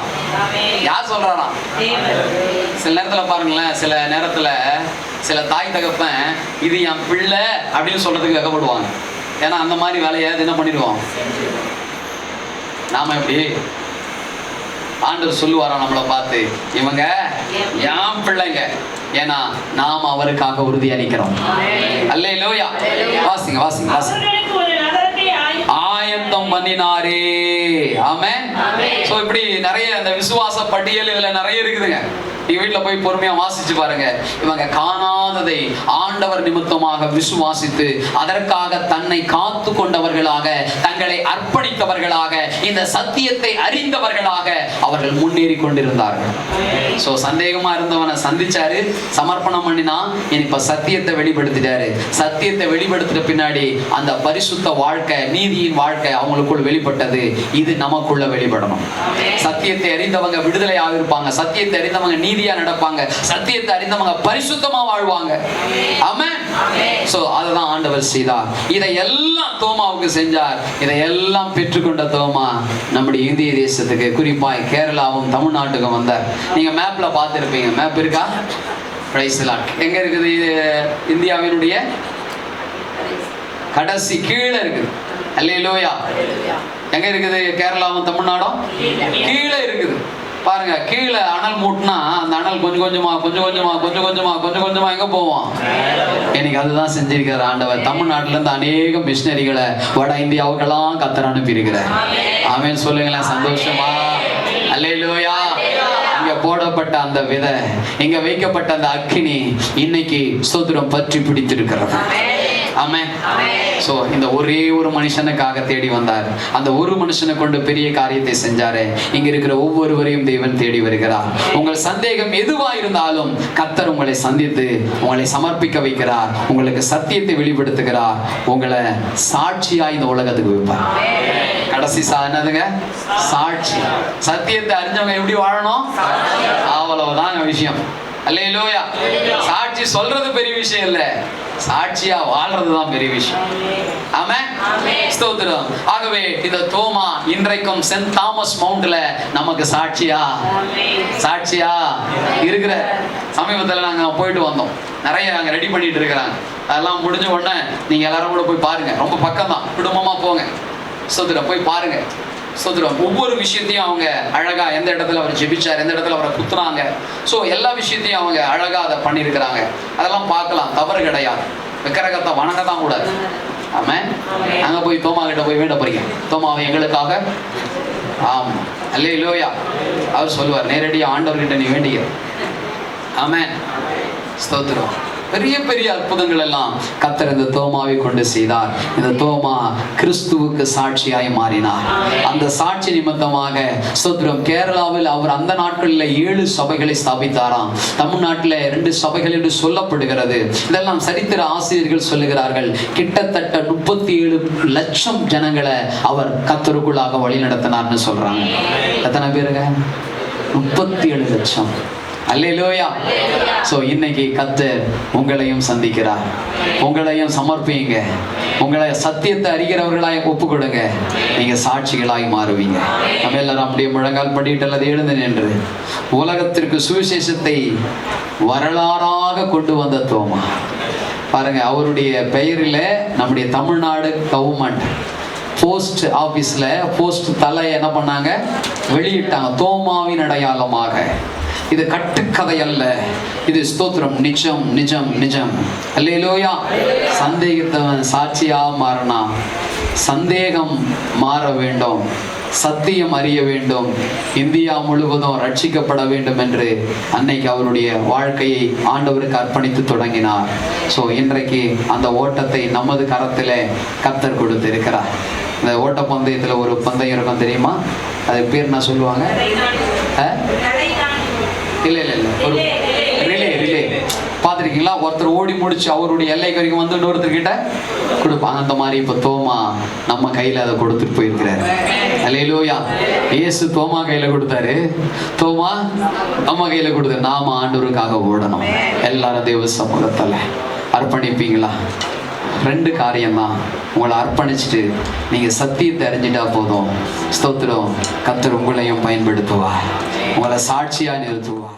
யார் சொல்றாராம்? சில நேரத்துல பாருங்களேன், சில நேரத்துல சில தாய் தகப்பன் இது என் பிள்ளை அப்படின்னு சொல்றதுக்கு வெக்கப்படுவாங்க. ஏன்னா அந்த மாதிரி வேலையை என்ன பண்ணிடுவோம் நாம. எப்படி ஆண்டவர் சொல்லுவாராம் நம்மளை பார்த்து, இவங்க என் பிள்ளைங்க, ஏன்னா நாம அவருக்காக உறுதியா நிக்கிறோம். அல்லேலூயா. வாசிங்க வாசிங்க வாசிங்க. ஆயத்தம் பண்ணினாரே. ஆமென். சோ இப்படி நிறைய அந்த விசுவாச பட்டியல் இதுல நிறைய இருக்குதுங்க. நீங்க வீட்டுல போய் பொறுமையா வாசிச்சு பாருங்க. இவங்க காணாததை ஆண்டவர் நிமித்தமாக விசுவாசித்து அதற்காக தன்னை காத்து கொண்டவர்களாக, தங்களை அர்ப்பணித்தவர்களாக, இந்த சத்தியத்தை அறிந்தவர்களாக அவர்கள் முன்னேறி கொண்டிருந்தார்கள். சோ சந்தேகமா இருந்தவனை சந்திச்சாரு, சமர்ப்பணம் பண்ணினா, இப்ப சத்தியத்தை வெளிப்படுத்திட்டாரு. சத்தியத்தை வெளிப்படுத்தின பின்னாடி அந்த பரிசுத்த வாழ்க்கை, நீதியின் வாழ்க்கை அவங்களுக்குள் வெளிப்பட்டது. இது நமக்குள்ள வெளிப்படணும். சத்தியத்தை அறிந்தவங்க விடுதலை ஆகிருப்பாங்க. சத்தியத்தை அறிந்தவங்க நீதியா நடப்பாங்க. சத்தியத்தை அறிந்தவங்க பரிசுத்தமா வாழ்வாங்க. ஆமென். சோ அதுதான் ஆண்டவர் செய்தார். இதையெல்லாம் தோமாவுக்கு செஞ்சார். இதையெல்லாம் பெற்றுக்கொண்ட தோமா நம்முடைய இந்திய தேசத்துக்கு, குறிப்பாய் கேரளாவும் தமிழ்நாட்டுக்கும் வந்தார். நீங்க மேப்ல பார்த்திருப்பீங்க. மேப் இருக்கா? Price the Lord. எங்க இருக்குது? இந்தியாவினுடைய கடைசி கீழே இருக்குது. அல்லேலூயா. எங்க இருக்குது? கேரளாவும் தமிழ்நாடும் கீழே இருக்குது. பாருங்க, கீழே அனல் மூட்டினா அந்த அனல் கொஞ்சம் கொஞ்சமா கொஞ்சம் கொஞ்சமா கொஞ்சம் கொஞ்சமா கொஞ்சம் கொஞ்சமா எங்க போவோம்? எனக்கு அதுதான் செஞ்சிருக்கிறார் ஆண்டவர். தமிழ்நாட்டுல இருந்து அநேக மிஷினரிகளை வட இந்தியாவுக்கெல்லாம் கர்த்தர் அனுப்பி இருக்கிறார். ஆமென் சொல்லுங்களேன் சந்தோஷமா. அல்லேலூயா. இங்க போடப்பட்ட அந்த விதை, இங்க வைக்கப்பட்ட அந்த அக்கினி இன்னைக்கு ஸ்தோத்திரம் பற்றி பிடித்திருக்கிறது. ஆமென். சோ இந்த ஒரே ஒரு மனுஷனுக்காக தேடி வந்தார். அந்த ஒரு மனுஷனை கொண்டு பெரிய காரியத்தை செஞ்சாரு. இங்க இருக்கிற ஒவ்வொருவரையும் தேவன் தேடி வருகிறார். உங்கள் சந்தேகம் எதுவா இருந்தாலும் கர்த்தர் உங்களை சந்தித்து உங்களை சமர்ப்பிக்க வைக்கிறார். உங்களுக்கு சத்தியத்தை வெளிப்படுத்துகிறார். உங்களை சாட்சியா இந்த உலகத்துக்கு வைப்பார். கடைசி என்னதுங்க? சாட்சி. சத்தியத்தை அறிஞ்சவங்க எப்படி வாழணும்? அவ்வளவுதான் விஷயம். அல்லேலூயா. சாட்சி சொல்றது பெரிய விஷயம் இல்ல, சாட்சியா வாழ்றதுதான் பெரிய விஷயம். ஆமென். ஸ்தோத்திரம். ஆகவே இந்த தோமா இன்றைக்கும் சென்ட் தாமஸ் மவுண்ட்ல நமக்கு சாட்சியா இருக்கிற. சமீபத்தில் நாங்க போயிட்டு வந்தோம். நிறைய அங்க ரெடி பண்ணிட்டு இருக்கிறாங்க. அதெல்லாம் முடிஞ்ச உடனே நீங்க எல்லாரும் கூட போய் பாருங்க. ரொம்ப பக்கம் தான், குடும்பமா போங்க. ஸ்தோத்திரம். போய் பாருங்க. ஸ்தோத்திரம். ஒவ்வொரு விஷயத்தையும் அவங்க அழகா, எந்த இடத்துல அவர் ஜெபிச்சார், எந்த இடத்துல அவரை குத்துனாங்க, ஸோ எல்லா விஷயத்தையும் அவங்க அழகா அதை பண்ணியிருக்கிறாங்க. அதெல்லாம் பார்க்கலாம், தவறு கிடையாது. விக்கிரகத்தை வணங்க தான் கூடாது. ஆமென். அங்க போய் தோமா கிட்ட போய் வேண்ட போறீங்க, தோமாவை எங்களுக்காக. ஆமா, அல்லேலூயா. அவர் சொல்லுவார், நேரடியாக ஆண்டவர்கிட்ட நீ வேண்டிய. ஆமென். ஸ்தோத்திரம். பெரிய பெரிய அற்புதங்கள் எல்லாம் கர்த்தர் இந்த தோமாவை கொண்டு செய்தார். இந்த தோமா கிறிஸ்துவுக்கு சாட்சியாய் மாறினார். அந்த சாட்சி நிமித்தமாக ஸ்தோத்திரம், கேரளாவில் அவர் அந்த நாட்களில் 7 சபைகளை ஸ்தாபித்தாராம். தமிழ்நாட்டில் 2 சபைகள் என்று சொல்லப்படுகிறது. இதெல்லாம் சரித்திர ஆசிரியர்கள் சொல்லுகிறார்கள். கிட்டத்தட்ட 37 லட்சம் ஜனங்களை அவர் கர்த்தருக்குள்ளாக வழி நடத்தினார்னு சொல்றாங்க. எத்தனை பேருங்க? 37 லட்சம். அல்லேலூயா. சோ இன்னைக்கு கர்த்தர் உங்களையும் சந்திக்கிறார். உங்களையும் சமர்ப்பிங்க. உங்களை சத்தியத்தை அறிகிறவர்களாய் ஒப்பு கொடுங்க. நீங்க சாட்சிகளாய் மாறுவீங்க. நம்ம எல்லாரும் அப்படியே முழங்கால் படிட்டு அல்லது எழுந்து நின்று உலகத்திற்கு சுவிசேஷத்தை வரலாறாக கொண்டு வந்த தோமா பாருங்க. அவருடைய பெயரில் நம்முடைய தமிழ்நாடு கவர்மெண்ட் போஸ்ட் ஆபீஸ்ல போஸ்ட் தலை என்ன பண்ணாங்க? வெளியிட்டாங்க. தோமாவின் அடையாளமாக. இது கட்டுக்கதை அல்ல, இது ஸ்தோத்திரம், நிஜம் நிஜம் நிஜம். அல்லேலூயா. சந்தேகித்தவன் சாட்சியா மாறினா, சந்தேகம் மாற வேண்டும், சத்தியம் அறிய வேண்டும், இந்தியா முழுவதும் ரட்சிக்கப்பட வேண்டும் என்று அன்னைக்கு அவருடைய வாழ்க்கையை ஆண்டவருக்கு அர்ப்பணித்து தொடங்கினார். ஸோ இன்றைக்கு அந்த ஓட்டத்தை நமது கரத்தில் கர்த்தர் கொடுத்திருக்கிறார். இந்த ஓட்ட பந்தயத்தில் ஒரு பந்தயம் இருக்கும் தெரியுமா? அதுக்கு பேர் என்ன சொல்லுவாங்க? இல்லை ஒரு ரிலே பார்த்துருக்கீங்களா? ஒருத்தர் ஓடி முடிச்சு அவருடைய எல்லைக்கு வரைக்கும் வந்து இன்னொருத்தர்கிட்ட கொடுப்பாங்க. அந்த மாதிரி இப்போ தோமா நம்ம கையில் அதை கொடுத்துட்டு போயிருக்கிறாரு. அல்லேலூயா. இயேசு தோமா கையில் கொடுத்தாரு, தோமா நம்ம கையில் கொடுத்தாரு. நாம ஆண்டவருக்காக ஓடணும். எல்லாரும் தேவ சமூகத்தில் அர்ப்பணிப்பீங்களா? 2 காரியம்தான். உங்களை அர்ப்பணிச்சுட்டு நீங்கள் சத்தியத்தை அறிஞ்சிட்டா போதும். ஸ்தோத்திரம், கர்த்தர் உங்களையும் பயன்படுத்துவார், உங்களை சாட்சியாக நிறுத்துவார்.